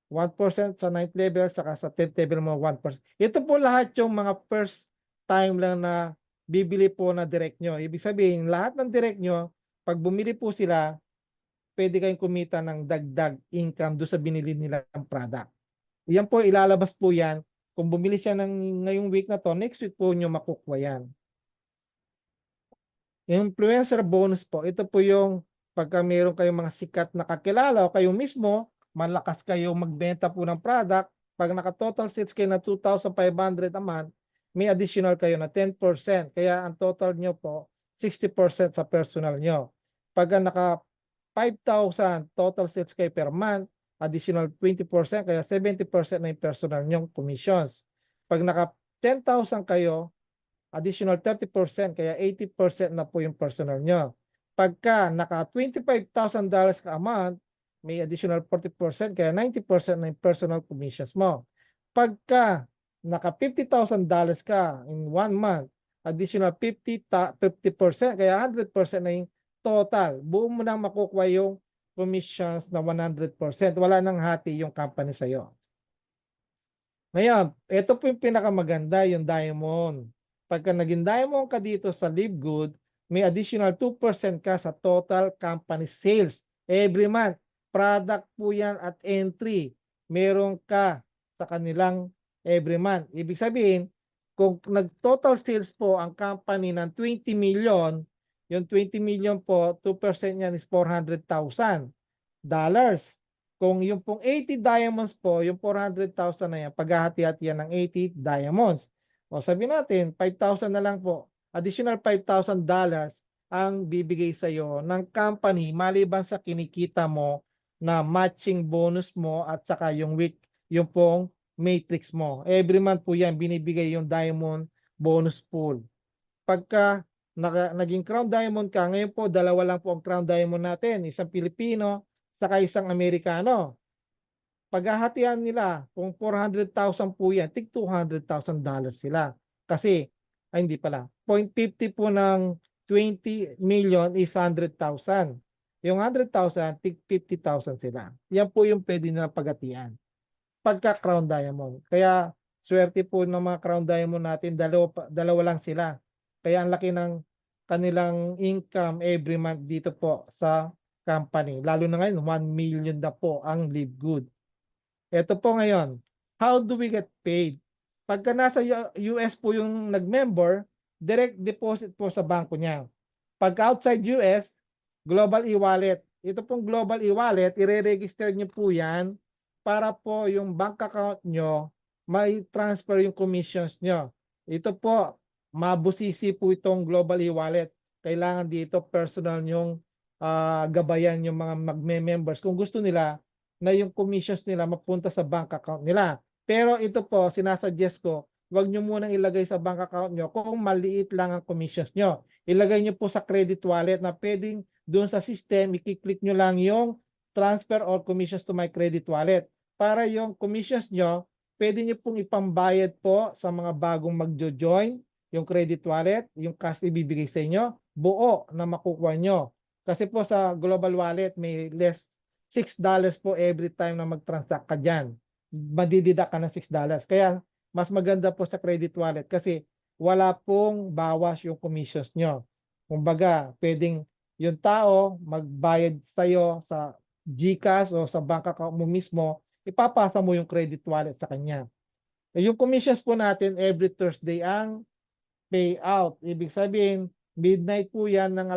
1% sa 9th level, saka sa 10th level mo 1%. Ito po lahat yung mga first time lang na bibili po na direct nyo. Ibig sabihin, lahat ng direct nyo, pag bumili po sila, pwede kayong kumita ng dagdag income doon sa binili nilang product. Yan po, ilalabas po yan. Kung bumili siya ng ngayong week na to, next week po nyo makukuha yan. Influencer bonus po, ito po yung pagka meron kayong mga sikat na kakilala o kayo mismo, malakas kayo magbenta po ng product, pag naka-total sales kayo na 2,500 a month, may additional kayo na 10%. Kaya ang total nyo po, 60% sa personal nyo. Pag naka 5,000 total sales kayo per month, additional 20%, kaya 70% na yung personal nyong commissions. Pag naka 10,000 kayo, additional 30%, kaya 80% na po yung personal nyo. Pagka naka $25,000 ka a month, may additional 40%, kaya 90% na yung personal commissions mo. Pagka naka $50,000 ka in 1 month, additional 50%, kaya 100% na yung total. Buo mo nang makukuha yung commissions na 100%. Wala nang hati yung company sa'yo. Ngayon, ito po yung pinakamaganda, yung diamond. Pagka naging diamond ka dito sa Livegood, may additional 2% ka sa total company sales every month. Product po yan at entry. Meron ka sa kanilang every month. Ibig sabihin, kung nag-total sales po ang company ng 20 million, yung 20 million po, 2% yan is $400,000. Kung yung pong 80 diamonds po, yung 400,000 na yan, paghahati-hati yan ng 80 diamonds. O sabi natin, 5,000 na lang po. Additional $5,000 ang bibigay sa iyo ng company maliban sa kinikita mo na matching bonus mo at saka yung week, yung pong matrix mo. Every month po yan, binibigay yung diamond bonus pool. Pagka naging crown diamond ka, ngayon po, dalawa lang po ang crown diamond natin. Isang Pilipino, saka isang Amerikano. Paghahatian nila, kung 400,000 po yan, tig $200,000 sila. Kasi, ay hindi pala, 0.50 po ng 20 million is 100,000. Yung 100,000, tig 50,000 sila. Yan po yung pwede nilang paghatian. Pagka crown diamond. Kaya, swerte po ng mga crown diamond natin, dalawa lang sila. Kaya ang laki ng kanilang income every month dito po sa company. Lalo na ngayon, 1 million na po ang Livegood. Ito po ngayon, how do we get paid? Pagka nasa US po yung nag-member, direct deposit po sa banko niya. Pagka outside US, global e-wallet. Ito pong global e-wallet, i-register niyo po yan para po yung bank account nyo, may transfer yung commissions nyo. Ito po, mabusisi po itong global e-wallet. Kailangan dito personal nyong gabayan yung mga magme-members kung gusto nila na yung commissions nila mapunta sa bank account nila. Pero ito po, sinasuggest ko, wag nyo munang ilagay sa bank account nyo kung maliit lang ang commissions nyo. Ilagay nyo po sa credit wallet na pwedeng doon sa system, i-click nyo lang yung transfer or commissions to my credit wallet. Para yung commissions nyo, pwede nyo pong ipambayad po sa mga bagong magjo-join, yung credit wallet, yung cash ibibigay sa inyo, buo na makukuha nyo. Kasi po sa global wallet, may less $6 po every time na mag-transact ka dyan. Madididak ka ng $6. Kaya mas maganda po sa credit wallet kasi wala pong bawas yung commissions nyo. Kumbaga, pwedeng yung tao magbayad sa'yo sa GCash o sa bank account mo mismo, ipapasa mo yung credit wallet sa kanya. Yung commissions po natin every Thursday ang payout. Ibig sabihin, midnight po yan ng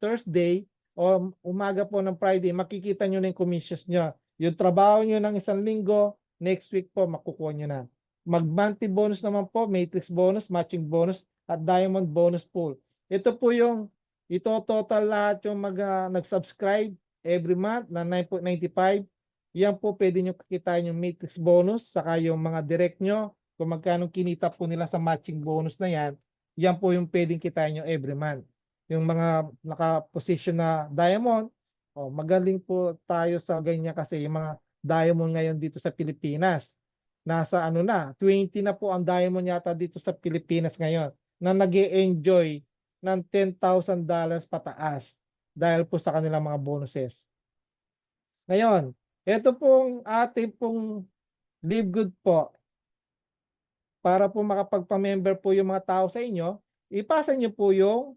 Thursday o umaga po ng Friday, makikita nyo na yung commissions nyo. Yung trabaho nyo ng isang linggo, next week po makukuha nyo na. Mag-monthly bonus naman po, matrix bonus, matching bonus, at diamond bonus pool. Ito po yung, ito total lahat yung nag-subscribe every month na 9.95. Yan po pwede nyo kakitain yung matrix bonus, saka yung mga direct nyo, kung magkano kinita po nila sa matching bonus na yan, yan po yung pwedeng kitain nyo every month. Yung mga naka-position na diamond, magaling po tayo sa ganyan kasi yung mga diamond ngayon dito sa Pilipinas. Nasa ano na, 20 na po ang diamond yata dito sa Pilipinas ngayon na nag-e-enjoy ng $10,000 pataas dahil po sa kanilang mga bonuses. Ngayon, ito pong ating pong Livegood po, para po makapagpa-member po yung mga tao sa inyo, ipasa nyo po yung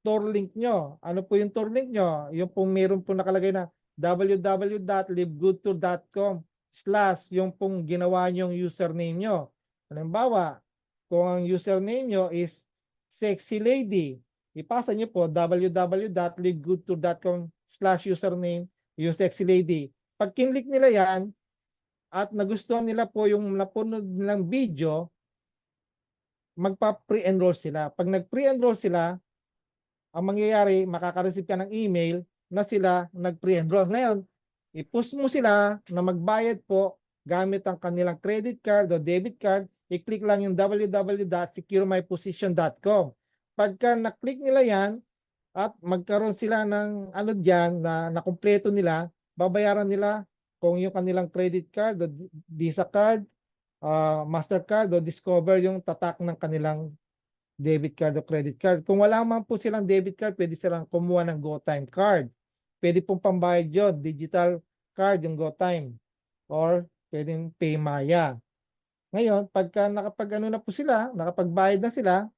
Tor link nyo. Ano po yung Tor link nyo? Yung pong meron po nakalagay na www.livegoodtour.com / yung pong ginawa nyong username nyo. Halimbawa, kung ang username nyo is sexy lady, ipasa nyo po www.livegoodtour.com / username yung sexy lady. Pag kinlik nila yan at nagustuhan nila po yung napanood nilang video, magpa-pre-enroll sila. Pag nag-pre-enroll sila, ang mangyayari, makaka-receive ka ng email na sila nag-pre-enroll. Ngayon, i-push mo sila na magbayad po gamit ang kanilang credit card o debit card. I-click lang yung www.securemyposition.com. Pagka na-click nila yan at magkaroon sila ng ano dyan na nakumpleto nila, babayaran nila kung yung kanilang credit card o Visa card, Mastercard o Discover yung tatak ng kanilang debit card o credit card. Kung wala man po silang debit card, pwede silang kumuha ng GoTime card. Pwede pong pambayad yun, digital card yung GoTime or pwedeng PayMaya. Ngayon, pagka nakapag-ano na po sila, nakapagbayad na sila,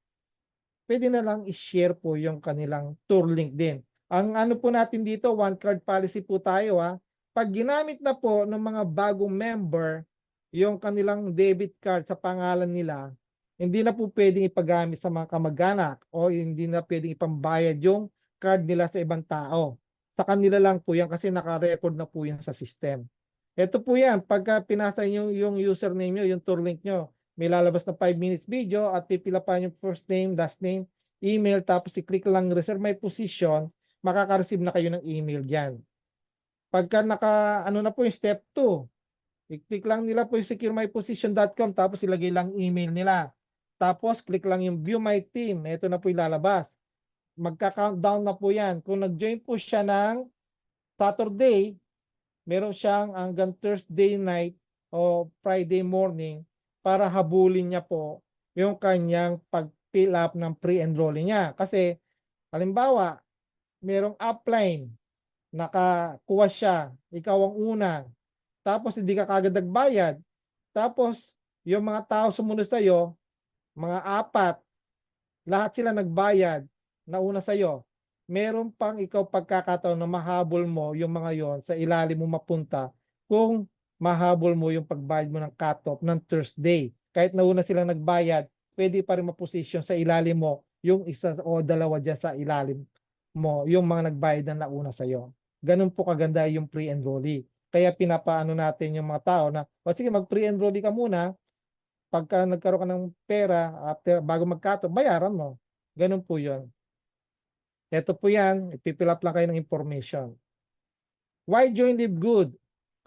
pwede na lang i-share po yung kanilang tour link din. Ang ano po natin dito, one card policy po tayo ha. Pag ginamit na po ng mga bagong member yung kanilang debit card sa pangalan nila, hindi na po pwedeng ipagamit sa mga kamag-anak o hindi na pwedeng ipambayad yung card nila sa ibang tao. Sa kanila lang po yan kasi naka-record na po yan sa system. Ito po yan, pagka pinasa nyo yung username nyo, yung tour link nyo, may lalabas na 5 minutes video at pipila pa yung first name, last name, email, tapos i-click lang reserve my position, makaka-receive na kayo ng email dyan. Pagka ano na po yung step 2, i-click lang nila po yung securemyposition.com tapos ilagay lang email nila. Tapos click lang yung view my team, ito na po yung lalabas. Magka-countdown na po yan. Kung nag-join po siya ng Saturday, meron siyang hanggang Thursday night o Friday morning para habulin niya po yung kanyang pag-fill up ng pre-enrolling niya. Kasi, halimbawa, merong upline, nakakuha siya, ikaw ang una, tapos hindi ka kagad nagbayad, tapos yung mga tao sumunod sa'yo, mga 4, lahat sila nagbayad, nauna sa'yo, meron pang ikaw pagkakataon na mahabol mo yung mga yon sa ilalim mo mapunta kung mahabol mo yung pagbayad mo ng cut-off ng Thursday. Kahit nauna silang nagbayad, pwede pa rin maposisyon sa ilalim mo yung isa o dalawa dyan sa ilalim mo, yung mga nagbayad na nauna sa'yo. Ganun po kaganda yung pre-enrollee. Kaya pinapaano natin yung mga tao na, o sige, mag-pre-enrollee ka muna, pagka nagkaroon ka ng pera, bago mag-cut-off, bayaran mo. Ganun po yun. Ito po yan, ipipill up lang kayo ng information. Why join Live Good?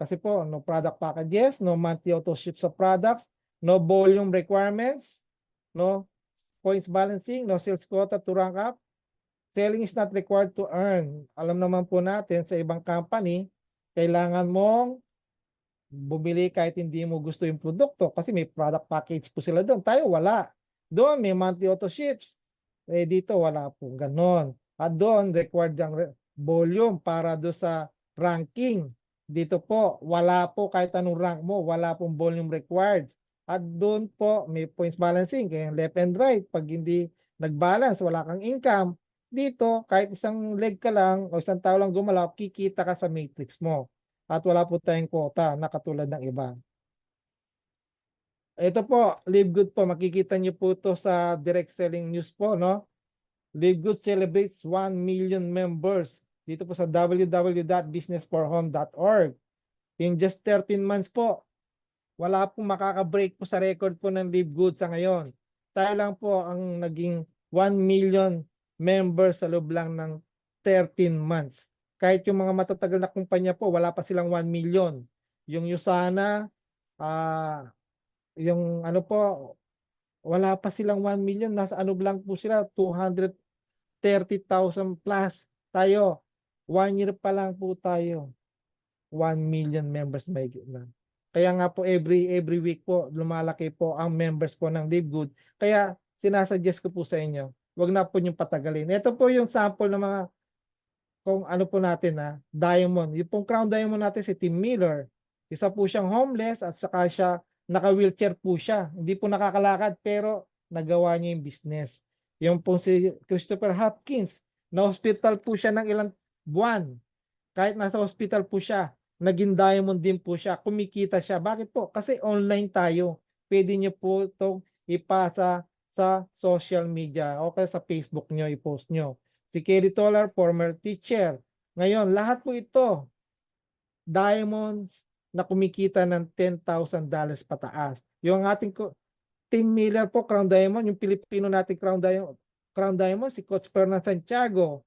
Kasi po, no product packages, no monthly auto ship sa products, no volume requirements, no points balancing, no sales quota to rank up. Selling is not required to earn. Alam naman po natin sa ibang company, kailangan mong bumili kahit hindi mo gusto yung produkto kasi may product package po sila doon. Tayo wala. Doon may monthly auto ships. Dito wala po ganon. At doon required ang volume para do sa ranking. Dito po wala po kahit anong rank mo, wala pong volume required. At doon po may points balancing, kaya left and right. Pag hindi nag-balance, wala kang income. Dito kahit isang leg ka lang o isang tao lang gumalaw, kikita ka sa matrix mo. At wala po tayong quota na katulad ng iba. Ito po, Live Good po, makikita niyo po ito sa direct selling news po, no? Live Good celebrates 1 million members dito po sa www.businessforhome.org. In just 13 months po, wala pong makaka-break po sa record po ng Live Good sa ngayon. Tayo lang po ang naging 1 million members sa loob lang ng 13 months. Kahit yung mga matatagal na kumpanya po, wala pa silang 1 million. Yung Usana, yung ano po, wala pa silang 1 million. Nasa ano lang po sila, 230,000 plus. Tayo, 1 year pa lang po tayo. 1 million members may na. Kaya nga po every week po lumalaki po ang members po ng Live Good. Kaya sinasuggest ko po sa inyo, wag na po yung patagalin. Ito po yung sample ng mga kung ano po natin diamond. Yung pong crown diamond natin si Tim Miller. Isa po siyang homeless at saka siya naka-wheelchair po siya. Hindi po nakakalakad pero nagawa niya yung business. Yung pong si Christopher Hopkins, Na-hospital po siya ng ilang buwan. Kahit nasa hospital po siya, naging diamond din po siya, kumikita siya. Bakit po? Kasi online tayo. Puwede niyo po 'tong ipasa sa social media o kaya sa Facebook niyo, i-post niyo. Si Kelly Tolar, former teacher. Ngayon, lahat po ito diamonds na kumikita ng $10,000 pataas. Yung ating Tim Miller po, Crown Diamond, yung Pilipino nating Crown Diamond, si Coach Fernand Santiago.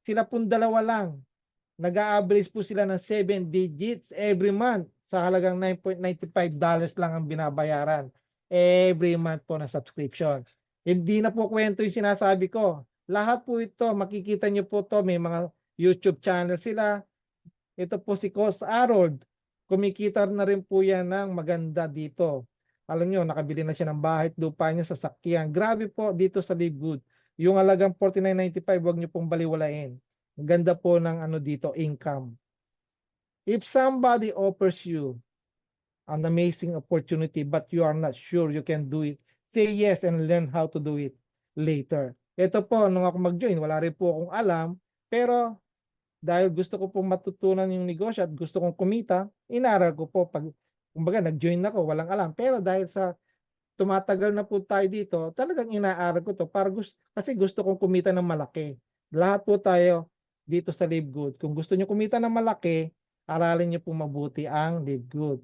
Sila pong dalawa lang, nag-a-average po sila ng 7 digits every month sa halagang $9.95 lang ang binabayaran every month po na subscription. Hindi na po kwento yung sinasabi ko. Lahat po ito, makikita nyo po to, may mga YouTube channel sila. Ito po si Coach Harold, kumikita na rin po yan ng maganda dito. Alam nyo, nakabili na siya ng bahay at lupa niya sa sakyan. Grabe po dito sa Live Good. Yung halagang $49.95, wag nyo pong baliwalain. Ang ganda po ng ano dito, income. If somebody offers you an amazing opportunity but you are not sure you can do it, say yes and learn how to do it later. Ito po, nung ako mag-join, wala rin po akong alam, pero dahil gusto ko pong matutunan yung negosyo at gusto kong kumita, inaral ko po kumbaga nag-join ako, walang alam. Pero dahil sa tumatagal na po tayo dito, talagang inaaral ko 'to para kasi gusto kong kumita ng malaki. Lahat po tayo dito sa Live Good, kung gusto niyo kumita ng malaki, aralin niyo po mabuti ang Live Good.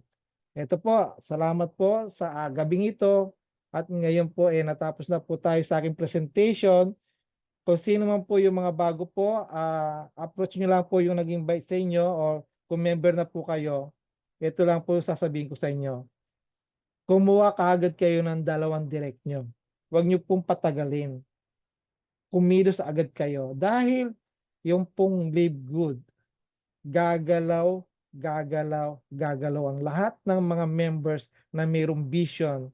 Eto po, salamat po sa, gabing ito at ngayon po, natapos na po tayo sa aking presentation. Kung sino man po yung mga bago po, approach niyo lang po yung nag-invite sa inyo or kung member na po kayo, ito lang po yung sasabihin ko sa inyo. Kumuha kaagad kayo ng 2 direct nyo. Huwag nyo pong patagalin. Kumilos agad kayo dahil yung pong Live Good, gagalaw, gagalaw, gagalaw ang lahat ng mga members na mayroong vision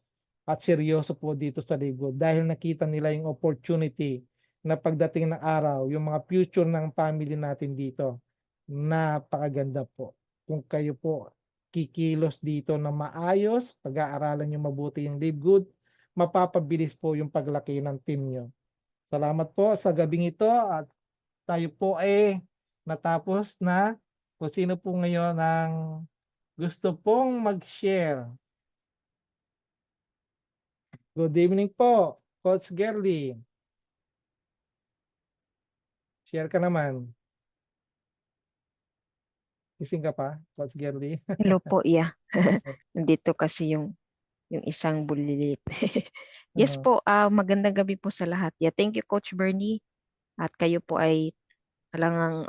at seryoso po dito sa Live Good dahil nakita nila yung opportunity na pagdating ng araw, yung mga future ng family natin dito, napakaganda po. Kung kayo po kikilos dito na maayos, pag-aaralan niyo mabuti yung Live Good, mapapabilis po yung paglaki ng team niyo. Salamat po sa gabing ito at tayo po natapos na. Kung sino po ngayon ang gusto pong mag-share. Good evening po, Coach Gerly. Share ka naman. Gising ka pa, Coach Gerly? Hello po, yeah. Nandito kasi yung isang bulilit. Yes Oo. po, magandang gabi po sa lahat. Yeah, thank you Coach Bernie. At kayo po ay talagang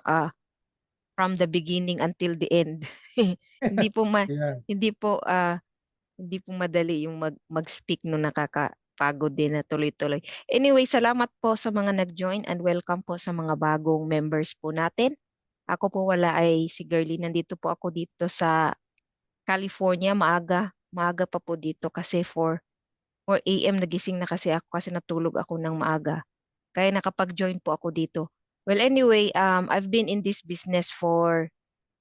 from the beginning until the end. Hindi po Yeah. hindi po hindi po madali yung mag-speak no, nakakapagod din na tuloy-tuloy. Anyway, salamat po sa mga nag-join and welcome po sa mga bagong members po natin. Ako po wala ay si Girlie. Nandito po ako dito sa California. Maaga pa po dito kasi 4 AM nagising na kasi ako kasi natulog ako ng maaga. Kaya nakapag-join po ako dito. Well, anyway, I've been in this business for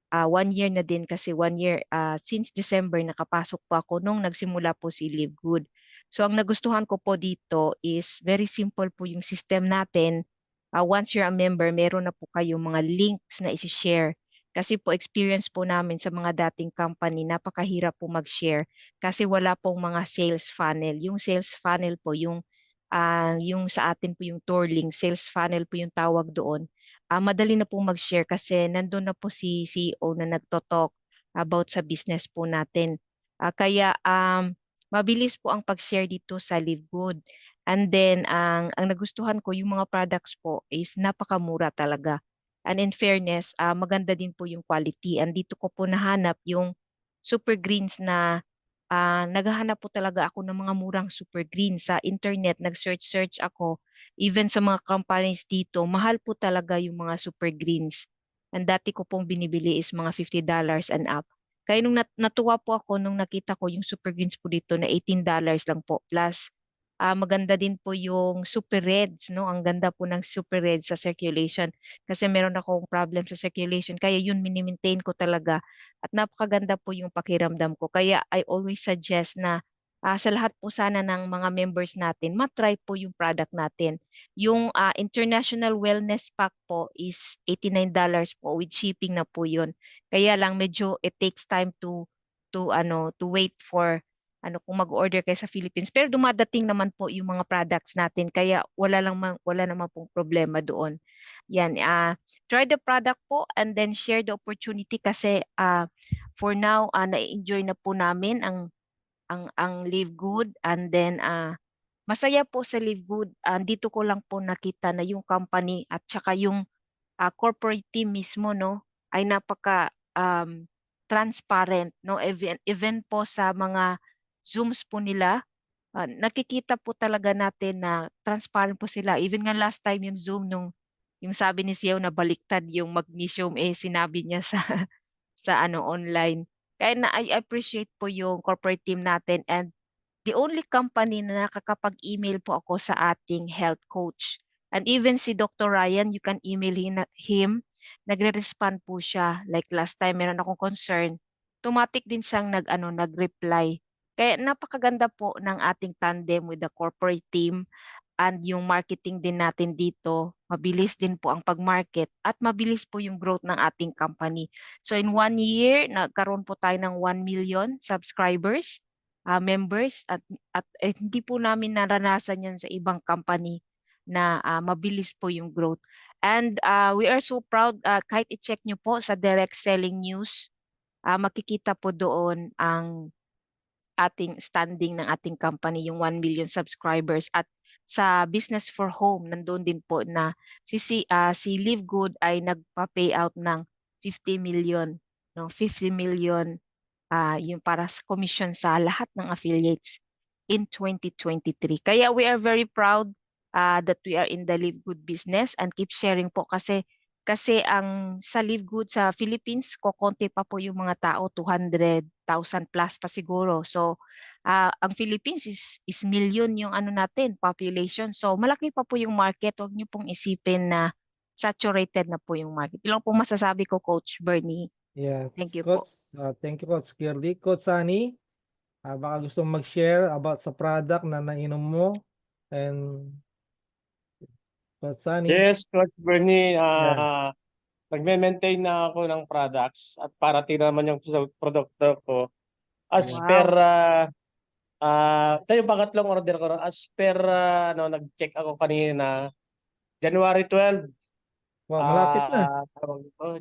1 year na din kasi 1 year since December nakapasok po ako nung nagsimula po si Live Good. So ang nagustuhan ko po dito is very simple po yung system natin. Once you're a member, meron na po kayong mga links na isi-share. Kasi po experience po namin sa mga dating company, napakahirap po mag-share kasi wala pong mga sales funnel. Yung sales funnel po, yung sa atin po yung tour link, sales funnel po yung tawag doon. Madali na po mag-share kasi nandun na po si CEO na nagto-talk about sa business po natin. Kaya mabilis po ang pag-share dito sa Live Good. And then ang nagustuhan ko yung mga products po is napakamura talaga. And in fairness, maganda din po yung quality. And dito ko po nahanap yung super greens na naghahanap po talaga ako ng mga murang super greens sa internet. Nag-search ako. Even sa mga companies dito, mahal po talaga yung mga super greens. Ang dati ko pong binibili is mga $50 and up. Kaya nung natuwa po ako nung nakita ko yung super greens po dito na $18 lang po. Plus, maganda din po yung super reds, no? Ang ganda po ng super reds sa circulation. Kasi meron akong problem sa circulation. Kaya yun, minimaintain ko talaga. At napakaganda po yung pakiramdam ko. Kaya I always suggest na sa lahat po sana ng mga members natin, matry po yung product natin. Yung International Wellness Pack po is $89 po with shipping na po yun. Kaya lang medyo it takes time to wait for kung mag-order kayo sa Philippines. Pero dumadating naman po yung mga products natin kaya wala naman pong problema doon. Yan, try the product po and then share the opportunity kasi for now na-enjoy na po namin ang Live Good and then masaya po sa Live Good. Dito ko lang po nakita na yung company at saka yung corporate team mismo no ay napaka transparent no even po sa mga Zooms po nila. Nakikita po talaga natin na transparent po sila. Even nga last time yung Zoom yung sabi ni Siao na baliktad yung magnesium sinabi niya sa sa online. Kaya I appreciate po yung corporate team natin and the only company na nakakapag-email po ako sa ating health coach. And even si Dr. Ryan, you can email him. Nagre-respond po siya. Like last time, meron akong concern. Automatic din siyang nag-reply. Kaya napakaganda po ng ating tandem with the corporate team and yung marketing din natin dito. Mabilis din po ang pag-market at mabilis po yung growth ng ating company. So in 1 year, nagkaroon po tayo ng 1 million subscribers members at hindi po namin naranasan yan sa ibang company na mabilis po yung growth. And we are so proud, kahit i-check nyo po sa direct selling news, makikita po doon ang ating standing ng ating company, yung 1 million subscribers. At sa Business for Home, nandoon din po na si Live Good ay nagpa-payout ng 50 million. No? 50 million yung para sa commission sa lahat ng affiliates in 2023. Kaya we are very proud that we are in the Live Good business and keep sharing po kasi ang sa Live Good sa Philippines, kokonti pa po yung mga tao, 200,000 plus pa siguro. So, ang Philippines is million yung natin, population. So, malaki pa po yung market. Huwag niyo pong isipin na saturated na po yung market. Yun lang po masasabi ko, Coach Bernie. Yes. Thank you po. Coach, thank you, Coach Kirby. Coach Sunny, baka gusto mong mag-share about sa product na nainom mo. And Coach Sunny. Yes, Coach Bernie, Yeah. nagme-maintain na ako ng products at parating naman yung produkto ko. As Yeah. per, Wow. ito yung pangatlong order ko. As per, nag-check ako kanina, January 12, Wow, malapit na.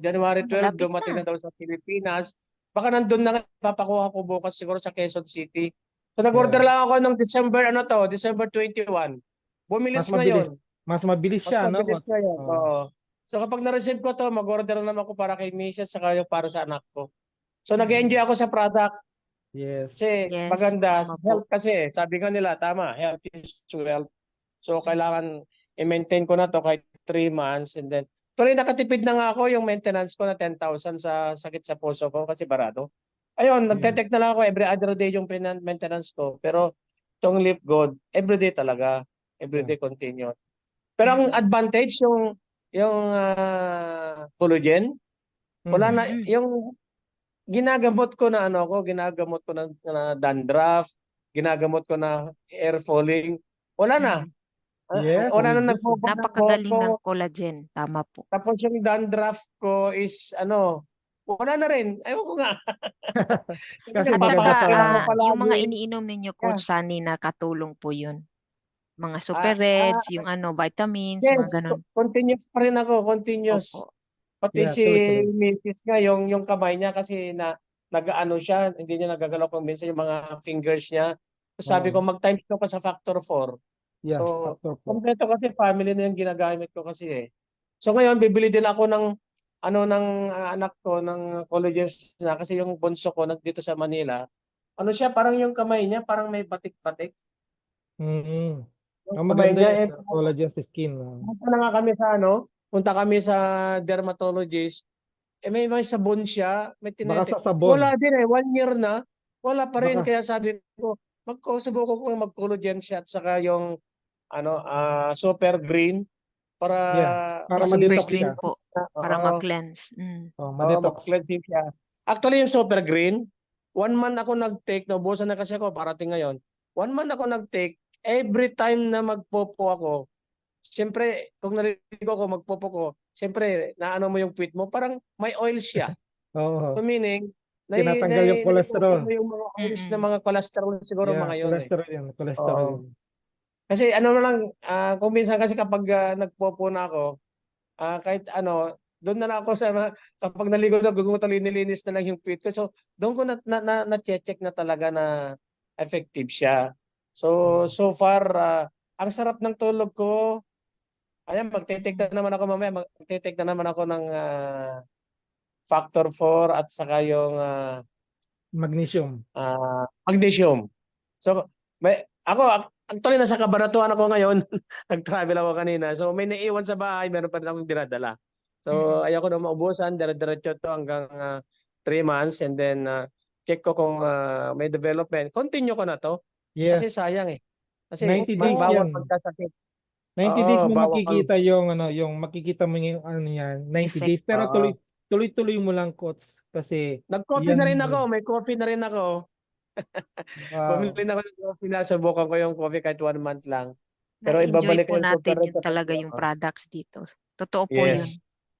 January 12, Malapit dumating na. na daw sa Pilipinas. Baka nandun na, papakuha ko bukas siguro sa Quezon City. So nag-order Yeah. lang ako ng December 21. Bumilis Mas mabilis. ngayon. Mas mabilis Mas siya, no, mabilis Coach? ngayon. Oh, Oo. So kapag na-receive ko to, mag-order na naman ako para kay Mrs. saka yung para sa anak ko. So nag-enjoy ako sa product yes. kasi Yes, maganda. tama po. Health kasi, sabi nga nila, tama, health is wealth. So kailangan i-maintain ko na to kahit 3 months and then tuloy nakatipid na nga ako yung maintenance ko na 10,000 sa sakit sa puso ko kasi barado. Ayun, nagte-take na lang ako every other day yung maintenance ko. Pero itong Live Good, everyday talaga. Everyday continue. Pero ang advantage yung collagen, wala na Mhm. yung ginagamot ko na ginagamot ko na dandruff, ginagamot ko na hair falling, wala na. Mhm. Yes, Wala na reduce. nagbubuhat ng buhok Napakagaling ko. ng collagen. Tama po. Tapos yung dandruff ko is wala na rin. Ewan ko nga. Kasi At saka maganda sa Papahapin ako yung mga palagi. iniinom ninyo, Yeah. Coach Sunny, nakatulong po yun. Mga super Ah, reds, yung vitamins, yes, mga ganun. continuous pa rin ako, continuous. Opo. Pati Yeah, si tuloy-tuloy. Mrs. nga, yung kamay niya kasi nag-ano siya, hindi niya nagagalaw kung minsan yung mga fingers niya. So sabi ko, Oh, mag-times ko pa sa factor 4. yeah, So, factor po. kompleto kasi family na yung ginagamit ko kasi eh. So ngayon, bibili din ako ng anak ko ng collagens na kasi yung bunso ko dito sa Manila. Ano siya, parang yung kamay niya, parang may batik-batik. Mm-hmm. Yung Ang kamay maganda niya, yan sa collagen sa skin. punta na nga kami sa punta kami sa dermatologist. May sabon siya, may Baka sa Wala sabon. din 1 year na, wala pa rin. Baka, Kaya sabi ko, subukan ko mag-collagen siya at saka yung super green para yeah, para Yung super ma-detox green siya. po. Para mag-cleanse. Oh, Oo, ma-detox. mag-cleansing siya. Actually, yung super green, 1 month ako nag-take, naubusan na kasi ako, parating ngayon. 1 month ako nag-take, every time na magpopo ako, siyempre, kung naliligo ako, magpopo ko, siyempre, naano mo yung puwit mo, parang may oil siya. Oo. So meaning, Tinatanggal yung cholesterol. mo yung mga oils na Mm-mm. mga cholesterol siguro Yeah, mga yun eh. cholesterol yun. Cholesterol Oo. yun. Kasi ano na lang, kung minsan kasi kapag nagpopo na ako, kahit ano, doon na lang ako sa kapag naligo na, nilinis na lang yung puwit ko. So, doon ko na-check na talaga na effective siya. So far, ang sarap ng tulog ko. Ayan, magte-take na naman ako mamaya. Magte-take na naman ako ng Factor 4 at saka yung Magnesium. magnesium. So, actually nasa Cabanatuan ako ngayon. Nag-travel ako kanina. So, may naiwan sa bahay, meron pa rin akong dinadala. So, ayoko na maubusan. Dire-diretso to hanggang 3 months and then check ko kung may development. Continue ko na to. Yes. Kasi sayang eh. Kasi 90 days bawal yan. pagkasakit. 90 days Oo, mo bawal. makikita yung makikita mo yung ano yan, 90 Effect. days. Pero Oo. tuloy-tuloy mo lang, coach, kasi Nag-coffee yan na rin yun. ako. May coffee na rin ako. Wow. Bumili na ako ng coffee na. Subukan ko yung coffee kahit 1 month lang. Pero Na-enjoy ibabalik po ko yung natin super yung talaga yung products dito. Totoo po yun. Yes.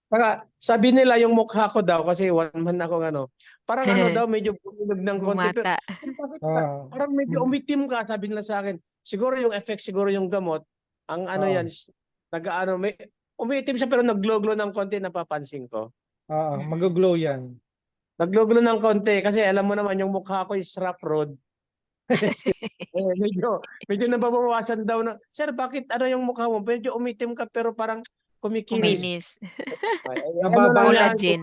Saka sabi nila yung mukha ko daw kasi 1 month akong ano. Parang ano daw medyo bumilog ng konti. Pero Bumata. sir, bakit ka? Ah, Parang medyo umitim ka, sabi nila sa akin. Siguro yung effect, siguro yung gamot. Ang ano ah, yan, nag-ano, may umitim siya pero nag-glow-glow ng konti, napapansin ko. mag-glow yan. Nag-glow-glow ng konti kasi alam mo naman yung mukha ko is rough road. Medyo nababawasan daw na. Sir, bakit ano yung mukha mo? Medyo umitim ka pero parang kumikinis. Kuminis. Ano lang yan. Collagen.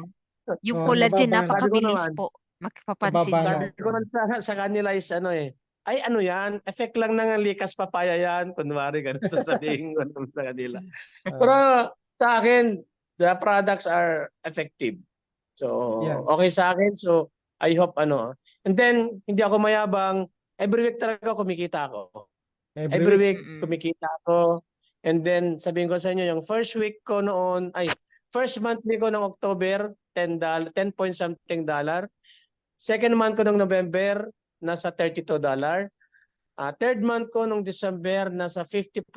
Yung Oh, collagen, nababa na. napakabilis Sabi ko naman, po. Mapapansin Nababa niyo. na. Sabi ko lang sa kanila is ano eh. Ay ano yan, effect lang ng likas papaya yan. Kunwari, ganun sasabihin ko naman sa kanila. Pero sa akin, the products are effective. So, Yan. okay sa akin. So, I hope ano. And then, hindi ako mayabang. Every week talaga kumikita ako. Every week kumikita ako. And then, sabihin ko sa inyo, yung first week ko noon, first monthly ko ng October, $10, 10 point something dollar. Second month ko ng November, nasa $32. Third month ko nung December, nasa $50+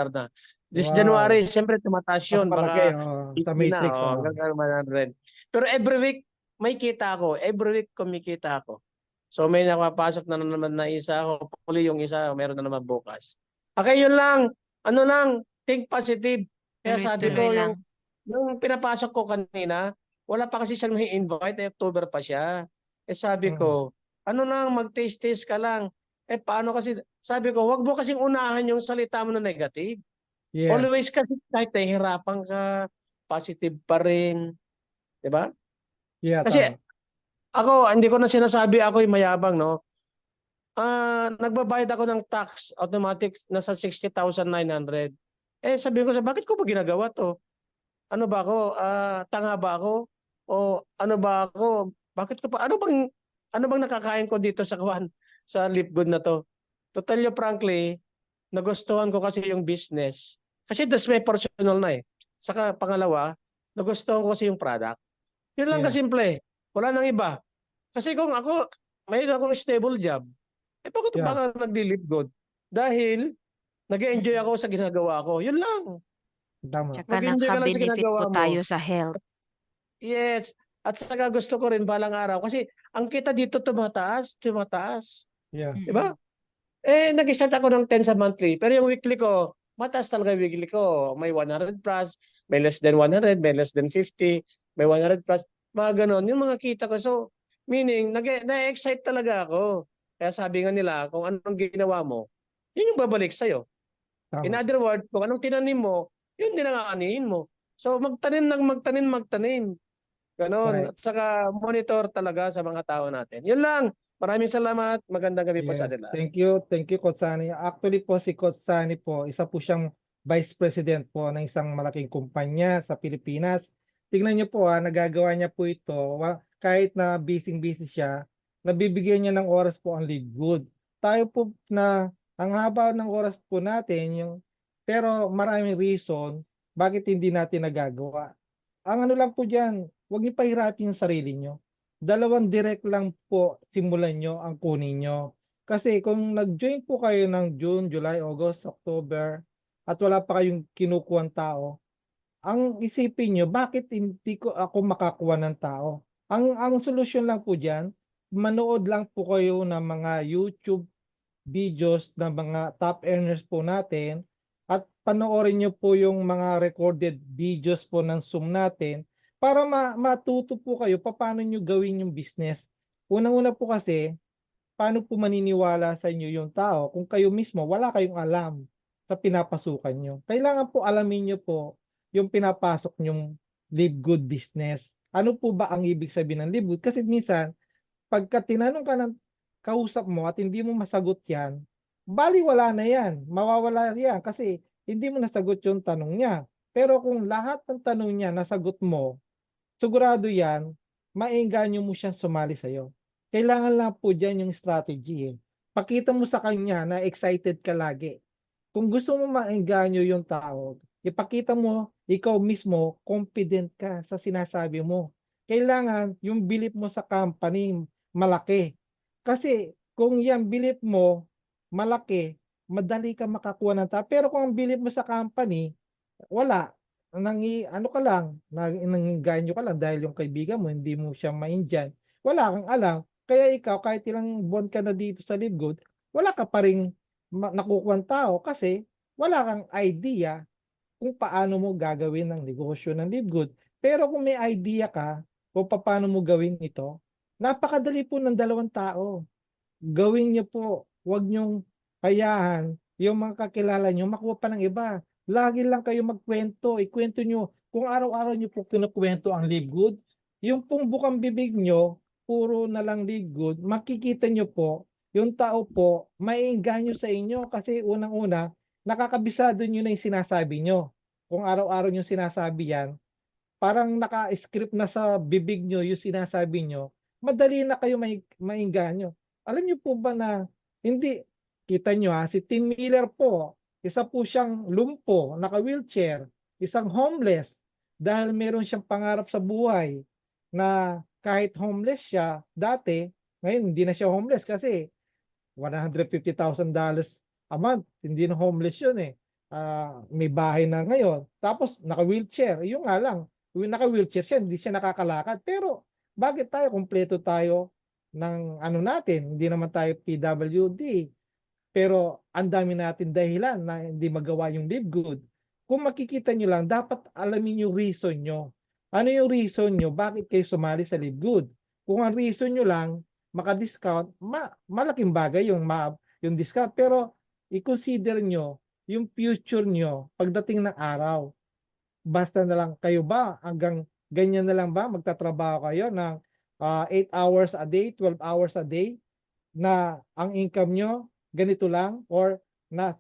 na. This Wow. January, siyempre tumataas Mas yun. malaki, Baka sa 80 matrix. na, hanggang 100. Pero every week, may kita ako. Every week, kumikita ako. So may nakapasok na naman na isa. Hopefully yung isa, meron na naman bukas. Okay, yun lang. Ano lang, think positive. Kaya sabi ko, Tuloy-tuloy lang. yung pinapasok ko kanina, wala pa kasi siyang na-invite, October pa siya. Sabi ko, ano lang, mag-taste-taste ka lang. Paano kasi, sabi ko, wag mo kasing unahan yung salita mo na negative. Yes. Always kasi kahit nahihirapan ka, positive pa rin. Diba? Yeah, Kasi tama. ako, hindi ko na sinasabi ako yung mayabang, no? Nagbabayad ako ng tax, automatic, nasa 60,900. Sabi ko, bakit ko ba ginagawa to? Ano ba ako? Tanga ba ako? O ano ba ako? Bakit ko pa? Ano bang nakakain ko dito sa sa Lipgood na to? To tell you frankly, nagustuhan ko kasi yung business. Kasi that's my personal na eh. Saka pangalawa, nagustuhan ko kasi yung product. Yun lang Yeah. kasimple. Wala nang iba. Kasi kung ako, mayroon akong stable job, bakit Yeah. baka nagli-Lipgood? Dahil nag-enjoy ako sa ginagawa ko. Yun lang. Tama. Tsaka Mag-enjoy ka lang sa naka-benefit ginagawa po mo. tayo sa health. Yes. At saka gusto ko rin balang araw. Kasi ang kita dito tumataas. Yeah. Diba? Nag-start ako ng 10 sa monthly. Pero yung weekly ko, mataas talaga yung weekly ko. May 100+, may less than 100, may less than 50, may 100+. Mga ganon. Yung mga kita ko. So, meaning, na-excite talaga ako. Kaya sabi nga nila, kung anong ginawa mo, yun yung babalik sa'yo. Tama. In other words, kung anong tinanim mo, yun din ang aanihin mo. So, magtanim. Ganon. Right. At saka monitor talaga sa mga tao natin. Yun lang. Maraming salamat. Magandang gabi po sa Yeah. atin lahat. Thank you, Coach Sani. Actually po, si Coach Sani po, isa po siyang Vice President po ng isang malaking kumpanya sa Pilipinas. Tingnan niyo po, nagagawa niya po ito. Kahit na busy siya, nabibigyan niya ng oras po ang Lipgood. Tayo po na, ang haba ng oras po natin, pero maraming reason bakit hindi natin nagagawa. Ang ano lang po dyan, huwag niyo pahirapin yung sarili niyo. 2 direct lang po simulan nyo ang kunin nyo. Kasi kung nag-join po kayo ng June, July, August, October, at wala pa kayong kinukuhang tao, ang isipin nyo, bakit hindi ko ako makakuha ng tao? Ang solusyon lang po diyan, manood lang po kayo ng mga YouTube videos ng mga top earners po natin at panoorin nyo po yung mga recorded videos po ng Zoom natin para matuto po kayo paano nyo gawin yung business. Unang-una po kasi, paano po maniniwala sa inyo yung tao kung kayo mismo wala kayong alam sa pinapasukan nyo? Kailangan po alamin nyo po yung pinapasok nyong live good business. Ano po ba ang ibig sabihin ng live good? Kasi minsan, pagka tinanong ka ng kausap mo at hindi mo masagot yan, baliwala na yan. Mawawala yan kasi hindi mo nasagot yung tanong niya. Pero kung lahat ng tanong niya nasagot mo, sigurado yan, maengganyo mo siyang sumali sa'yo. Kailangan lang po dyan yung strategy eh. Pakita mo sa kanya na excited ka lagi. Kung gusto mo maengganyo yung tao, ipakita mo, ikaw mismo, confident ka sa sinasabi mo. Kailangan yung belief mo sa company malaki. Kasi kung yan belief mo malaki, madali ka makakuha ng tao. Pero kung ang belief mo sa company, wala. Ano ka lang, nanginganyo ka lang dahil yung kaibigan mo, hindi mo siya maindiyan. Wala kang alam. Kaya ikaw, kahit ilang buwan ka na dito sa LiveGood, wala ka pa rin nakukuha ng tao kasi wala kang idea kung paano mo gagawin ang negosyo ng LiveGood. Pero kung may idea ka kung paano mo gawin ito, napakadali po ng 2 tao. Gawin niyo po, huwag niyong hayahan yung mga kakilala niyo makuha pa ng iba. Lagi lang kayo magkwento, ikwento niyo. Kung araw-araw niyo po kinukwento ang Live Good, yung pong bukang bibig niyo, puro na lang Live Good, makikita niyo po, yung tao po, maiengganyo sa inyo kasi unang-una, nakakabisado niyo na yung sinasabi niyo. Kung araw-araw niyo sinasabi yan, parang naka-script na sa bibig nyo yung sinasabi nyo, madali na kayo maingganyo. Alam nyo po ba na hindi, kita nyo ha, si Tim Miller po, isa po siyang lumpo, naka-wheelchair, isang homeless, dahil meron siyang pangarap sa buhay na kahit homeless siya dati, ngayon hindi na siya homeless kasi $150,000 a month, hindi na homeless yun eh. May bahay na ngayon. Tapos naka-wheelchair, yung nga lang, yung naka-wheelchair siya, hindi siya nakakalakad. Pero bakit tayo, kumpleto tayo ng ano natin, hindi naman tayo PWD. Pero ang dami natin dahilan na hindi magawa yung live good. Kung makikita nyo lang, dapat alamin yung reason nyo. Ano yung reason nyo? Bakit kayo sumali sa live good? Kung ang reason nyo lang, maka-discount, malaking bagay yung discount. Pero i-consider nyo yung future nyo pagdating ng araw. Basta na lang kayo ba hanggang ganyan na lang ba magtatrabaho kayo ng 8 hours a day, 12 hours a day na ang income nyo ganito lang or na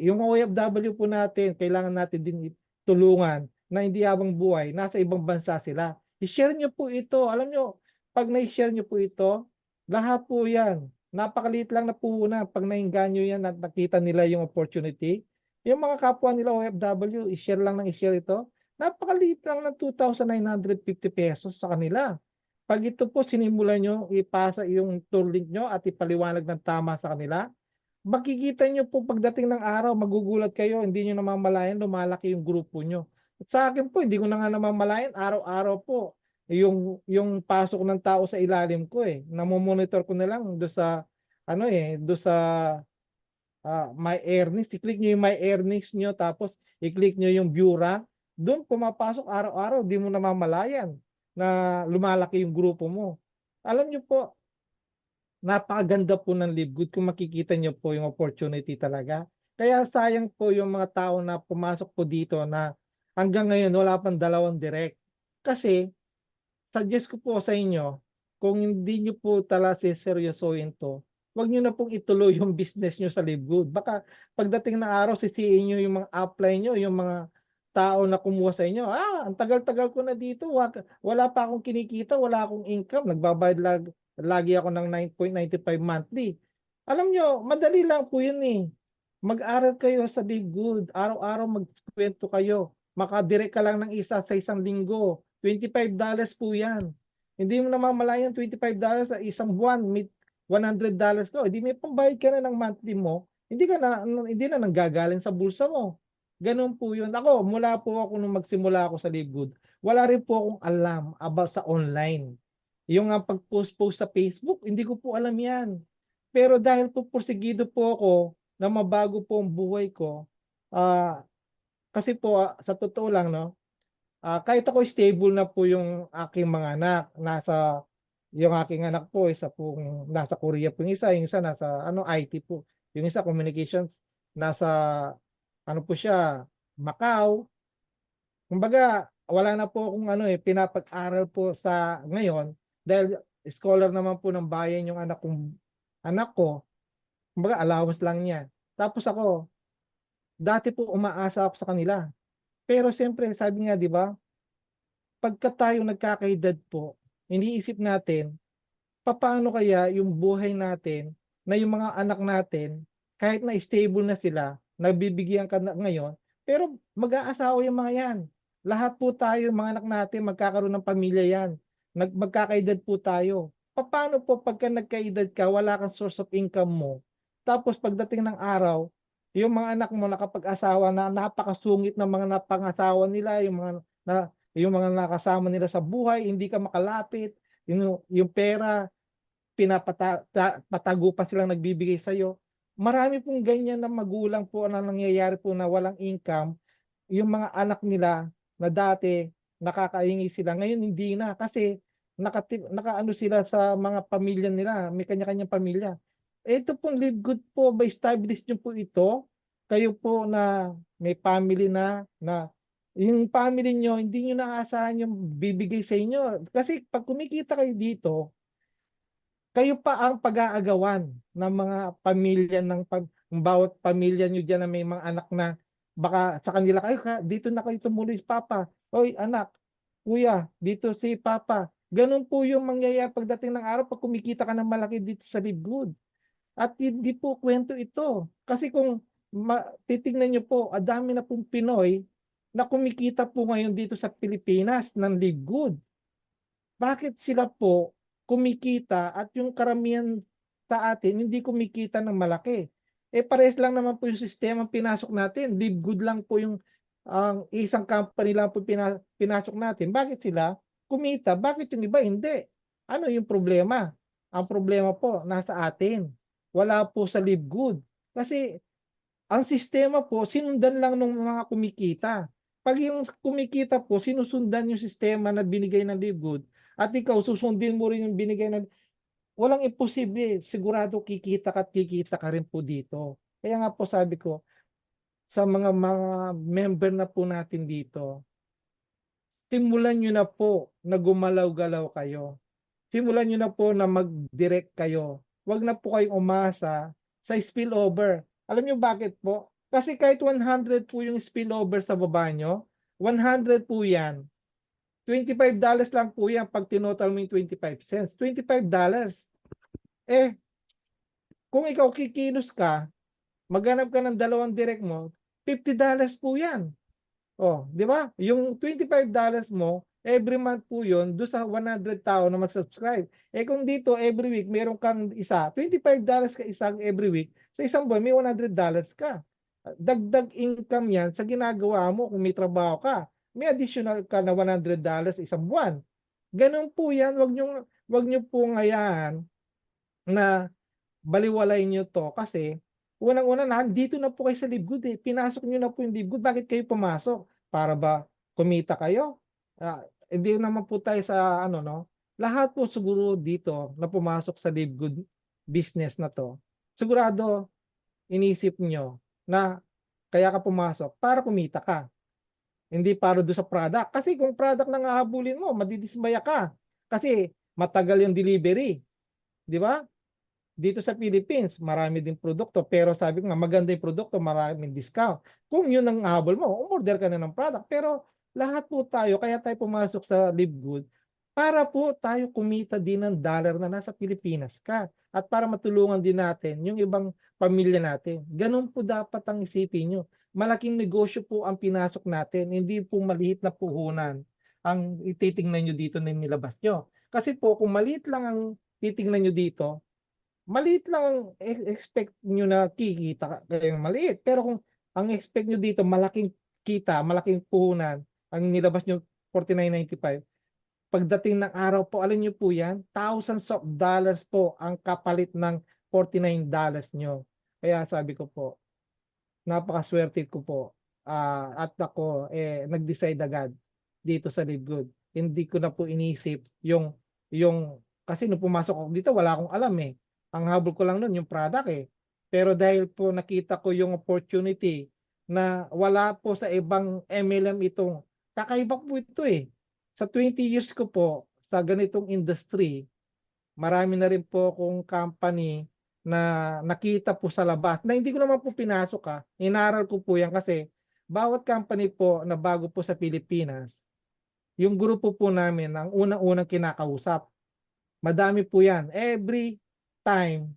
yung OFW po natin kailangan natin din tulungan na hindi habang buhay nasa ibang bansa sila. I-share nyo po ito. Alam nyo, pag na-share nyo po ito, lahat po yan. Napakaliit lang na puhunan pag naingganyo yan at nakita nila yung opportunity. Yung mga kapwa nila OFW, i-share lang ng i-share ito. Napakaliit lang ng 2,950 pesos sa kanila. Pag ito po sinimulan nyo, ipasa yung tour link nyo at ipaliwanag ng tama sa kanila, makikita nyo po pagdating ng araw, magugulat kayo, hindi nyo namamalayan, lumalaki yung grupo nyo. At sa akin po, hindi ko na nga namamalayan, araw-araw po, yung pasok ng tao sa ilalim ko eh. Namomonitor ko na lang do sa, do sa my earnings. I-click nyo yung my earnings nyo, tapos i-click nyo yung view rank. Doon pumapasok araw-araw, di mo namamalayan na lumalaki yung grupo mo. Alam nyo po, napakaganda po ng Live Good kung makikita nyo po yung opportunity talaga. Kaya sayang po yung mga tao na pumasok po dito na hanggang ngayon wala pang 2 direct. Kasi, suggest ko po sa inyo, kung hindi nyo po talaga seryosohin to, wag nyo na pong ituloy yung business nyo sa Live Good. Baka pagdating na araw, sisihin nyo yung mga upline nyo, yung mga tao na kumuha sa inyo. Ang tagal-tagal ko na dito, wala pa akong kinikita, wala akong income, nagbabayad lagi ako ng 9.95 monthly. Alam nyo, madali lang po yun eh. Mag-aral kayo sa Live Good. Araw-araw magkwento kayo. Makadirect ka lang ng isa sa isang linggo. $25 po yan. Hindi mo namamalayan $25 sa isang buwan. $100 to, hindi may pambayad ka na ng monthly mo, hindi na nanggagaling sa bulsa mo. Ganun po yun. Ako, mula po ako nung magsimula ako sa LiveGood, wala rin po akong alam about sa online. Yung pag-post-post sa Facebook, hindi ko po alam yan. Pero dahil po porsigido po ako na mabago po ang buhay ko, kasi po sa totoo lang, no, kahit ako stable na po yung aking mga anak, yung aking anak po, isa pong nasa Korea po yung isa nasa IT po. Yung isa communications, nasa po siya, Macau. Kumbaga, wala na po akong pinapag-aral po sa ngayon dahil scholar naman po ng bayan yung anak ko. Kumbaga, allowance lang niya. Tapos ako, dati po umaasa ako sa kanila. Pero siyempre, sabi nga, di ba, pagka tayo nagkakaedad po, iniisip natin, paano kaya yung buhay natin na yung mga anak natin, kahit na stable na sila, nagbibigyan ka na ngayon, pero mag-aasawa yung mga yan. Lahat po tayo, mga anak natin, magkakaroon ng pamilya yan. Magkakaedad po tayo. Paano po pagka nagkaedad ka, wala kang source of income mo, tapos pagdating ng araw, yung mga anak mo nakapag-asawa na napakasungit ng mga napangasawa nila, yung mga nakasama nila sa buhay, hindi ka makalapit, yung pera, patago pa silang nagbibigay sa'yo. Marami pong ganyan na magulang po na nangyayari po na walang income, yung mga anak nila na dati nakakahingi sila, ngayon hindi na kasi nakaano sila sa mga pamilya nila, may kanya-kanyang pamilya. Ito pong Live Good po, ba establish nyo po ito, kayo po na may family na yung family nyo, hindi nyo naaasahan yung bibigay sa inyo. Kasi pag kumikita kayo dito, kayo pa ang pag-aagawan ng mga pamilya ng bawat pamilya nyo dyan na may mga anak na baka sa kanila kayo, dito na kayo tumuloy sa papa. Oy anak, kuya, dito si papa. Ganun po yung mangyayari pagdating ng araw pag kumikita ka ng malaki dito sa Live Good. At hindi po kwento ito. Kasi kung titignan nyo po, dami na pong Pinoy na kumikita po ngayon dito sa Pilipinas ng Live Good. Bakit sila po kumikita at yung karamihan sa atin hindi kumikita ng malaki? Pares lang naman po yung sistema pinasok natin. Live Good lang po yung isang company lang po pinasok natin. Bakit sila kumita? Bakit yung iba hindi? Ano yung problema? Ang problema po nasa atin. Wala po sa Live Good. Kasi ang sistema po, sinundan lang ng mga kumikita. Pag yung kumikita po, sinusundan yung sistema na binigay ng Live Good, at ikaw susundin mo rin yung binigay ng, walang imposible. Sigurado kikita ka rin po dito. Kaya nga po sabi ko, sa mga member na po natin dito, simulan nyo na po na gumalaw-galaw kayo. Simulan nyo na po na mag-direct kayo. Huwag na po kayong umasa sa spillover. Alam nyo bakit po? Kasi kahit 100 po yung spillover sa baba nyo, 100 po yan. $25 lang po yan pag tinotal mo yung 25 cents. $25. Kung ikaw kikilos ka, maghanap ka ng dalawang direct mo, $50 po yan. Di ba? Yung $25 mo, every month po yun, doon sa 100 tao na mag-subscribe. Kung dito, every week, meron kang isa, $25 ka isang every week, sa isang buwan, may $100 ka. Dagdag income yan sa ginagawa mo kung may trabaho ka. May additional ka na $100 isang buwan. Ganun po yan, wag nyo po ngayaan na baliwalay nyo to kasi unang-una dito na po kayo sa Live Good Pinasok nyo na po yung Live Good. Bakit kayo pumasok? Para ba kumita kayo? Hindi naman po tayo sa Lahat po siguro dito na pumasok sa Live Good business na to. Sigurado inisip nyo na kaya ka pumasok para kumita ka. Hindi para doon sa product. Kasi kung product lang hahabulin mo, madidismaya ka. Kasi matagal yung delivery. Di ba? Dito sa Philippines, marami din produkto. Pero sabi ko nga, maganda yung produkto, maraming discount. Kung yun ang habol mo, umorder ka na ng product. Pero lahat po tayo, kaya tayo pumasok sa Live Good, para po tayo kumita din ng dollar na nasa Pilipinas ka. At para matulungan din natin yung ibang pamilya natin. Ganun po dapat ang isipin nyo. Malaking negosyo po ang pinasok natin. Hindi po maliit na puhunan ang ititingnan nyo dito na nilabas nyo. Kasi po, kung maliit lang ang titingnan nyo dito, maliit lang ang expect nyo na kikita kayong maliit. Pero kung ang expect nyo dito, malaking kita, malaking puhunan, ang nilabas nyo 49.95, pagdating ng araw po, alam nyo po yan, thousands of dollars po ang kapalit ng $49 nyo. Kaya sabi ko po, napakaswerte ko po. At ako, nag-decide agad dito sa Live Good. Hindi ko na po inisip kasi nung pumasok ako dito, wala akong alam eh. Ang habol ko lang nun, yung product eh. Pero dahil po nakita ko yung opportunity na wala po sa ibang MLM itong, kakaiba po ito eh. Sa 20 years ko po, sa ganitong industry, marami na rin po akong company na nakita po sa labas na hindi ko naman po pinasok inaral ko po yan kasi bawat company po na bago po sa Pilipinas, yung grupo po namin ang unang-unang kinakausap. Madami po yan. Every time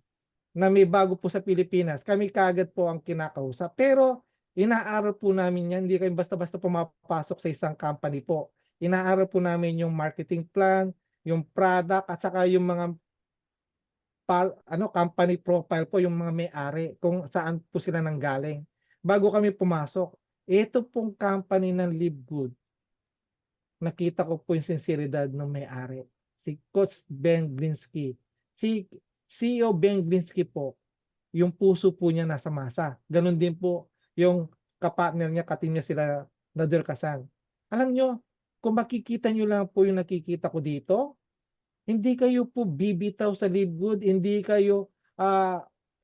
na may bago po sa Pilipinas, kami kagad po ang kinakausap. Pero inaaral po namin yan. Hindi kayo basta-basta pumapasok sa isang company po. Inaaral po namin yung marketing plan, yung product, at saka yung mga company profile po, yung mga may-ari, kung saan po sila nanggaling. Bago kami pumasok, ito pong company ng Live Good, nakita ko po yung sinseridad ng may-ari. Si Coach Ben Glinsky. Si CEO Ben Glinsky po, yung puso po niya nasa masa. Ganon din po yung kapartner niya, katim niya sila na Durkasan. Alam nyo, kung makikita nyo lang po yung nakikita ko dito, hindi kayo po bibitaw sa Live Good, hindi kayo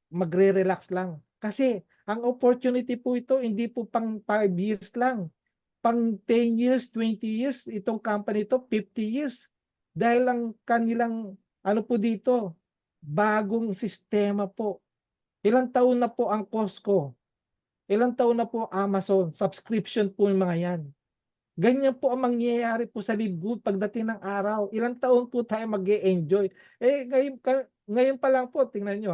magre-relax lang. Kasi ang opportunity po ito, hindi po pang 5 years lang. Pang 10 years, 20 years, itong company ito, 50 years. Dahil ang kanilang, ano po dito, bagong sistema po. Ilang taon na po ang Costco. Ilang taon na po Amazon. Subscription po yung mga yan. Ganyan po ang mangyayari po sa Live Good pagdating ng araw. Ilang taon po tayo mag-e-enjoy. Ngayon pa lang po, tingnan nyo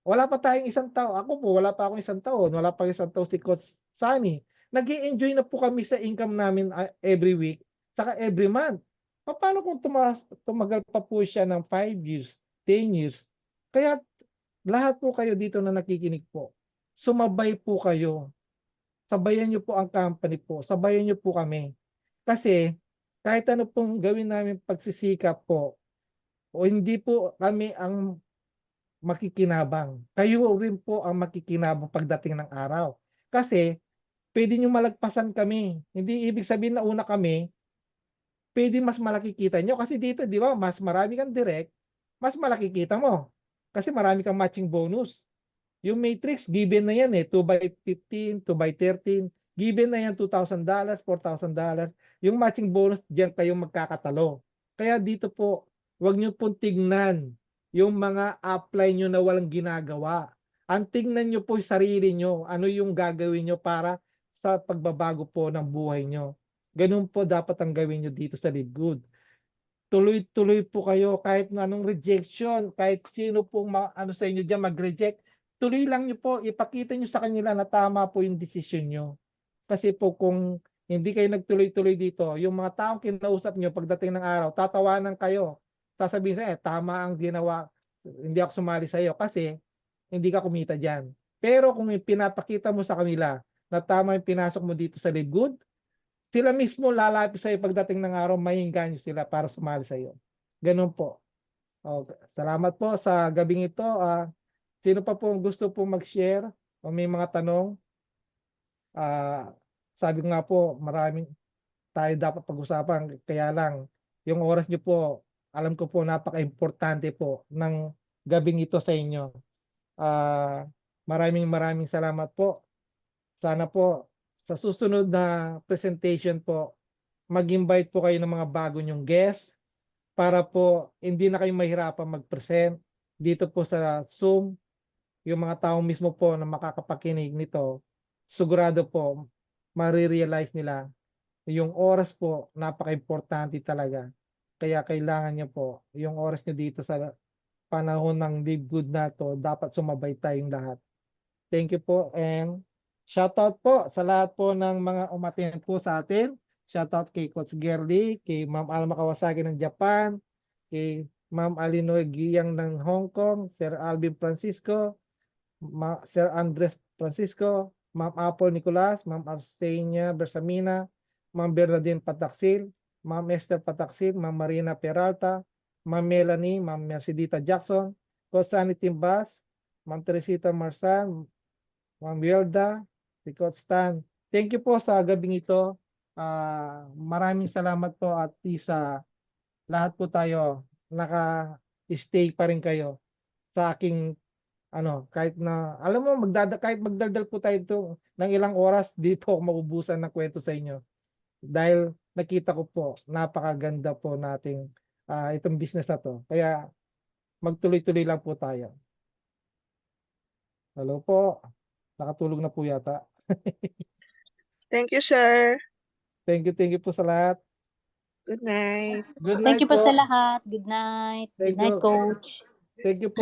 wala pa tayong isang taon. Ako po, wala pa akong isang taon. Wala pa isang taon si Coach Sunny. Nag-e-enjoy na po kami sa income namin every week, saka every month. Paano kung tumagal pa po siya ng 5 years, 10 years? Kaya lahat po kayo dito na nakikinig po, sumabay po kayo. Sabayan niyo po ang company po. Sabayan niyo po kami. Kasi kahit ano pong gawin namin pagsisikap po, o hindi po kami ang makikinabang. Kayo rin po ang makikinabang pagdating ng araw. Kasi pwede nyo malagpasan kami. Hindi ibig sabihin na una kami, pwede mas malaki kita nyo. Kasi dito, di ba, mas marami kang direct, mas malaki kita mo. Kasi marami kang matching bonus. Yung matrix, given na yan 2x15, 2x13. Given na yan $2,000, $4,000. Yung matching bonus, diyan kayong magkakatalo. Kaya dito po, wag nyo pong tignan yung mga apply nyo na walang ginagawa. Ang tignan nyo po yung sarili nyo. Ano yung gagawin nyo para sa pagbabago po ng buhay nyo. Ganun po dapat ang gawin nyo dito sa Live Good. Tuloy-tuloy po kayo kahit anong rejection, kahit sino pong ano sa inyo dyan mag-reject, tuloy lang nyo po, ipakita nyo sa kanila na tama po yung desisyon nyo. Kasi po kung hindi kayo nagtuloy-tuloy dito, yung mga taong kinausap nyo pagdating ng araw, tatawanan kayo. Sasabihin sa tama ang ginawa, hindi ako sumali sa iyo kasi hindi ka kumita dyan. Pero kung pinapakita mo sa kanila na tama yung pinasok mo dito sa Live Good, sila mismo lalapit sa iyo pagdating ng araw, maingganyo sila para sumali sa iyo. Ganun po. Salamat po sa gabing ito. Sino pa po gusto po mag-share o may mga tanong? Sabi ko nga po, maraming tayo dapat pag-usapan. Kaya lang, yung oras nyo po, alam ko po napaka-importante po ng gabing ito sa inyo. Maraming salamat po. Sana po sa susunod na presentation po, mag-invite po kayo ng mga bago nyong guests para po hindi na kayo mahirapan mag-present dito po sa Zoom. Yung mga tao mismo po na makakapakinig nito, sigurado po marirealize nila yung oras po napaka-importante talaga. Kaya kailangan nyo po yung oras nyo dito sa panahon ng Live Good na to, dapat sumabay tayong lahat. Thank you po and shoutout po sa lahat po ng mga umattend po sa atin. Shoutout kay Coach Gerly, kay Ma'am Alma Kawasaki ng Japan, kay Ma'am Alinoy Giyang ng Hong Kong, Sir Alvin Francisco, Sir Andres Francisco, Ma'am Apple Nicolas, Ma'am Arsenia Bersamina, Ma'am Bernadine Pataksil, Ma'am Esther Pataksil, Ma'am Marina Peralta, Ma'am Melanie, Ma'am Mercedita Jackson, Coach Sunny Timbas, Ma'am Teresita Marsan, Ma'am Welda, si Coach Stan. Thank you po sa gabing ito. Maraming salamat po at sa lahat po tayo naka-stay pa rin kayo sa aking kahit na alam mo kahit magdaldal po tayo ito ng ilang oras, di po ako maubusan ng kwento sa inyo. Dahil nakita ko po napakaganda po nating itong business na to. Kaya magtuloy-tuloy lang po tayo. Hello po. Nakatulog na po yata. Thank you, sir. Thank you po sa lahat. Good night. Good Thank night you po po. sa lahat. Good night. Thank Good night, you. Coach. Thank you po.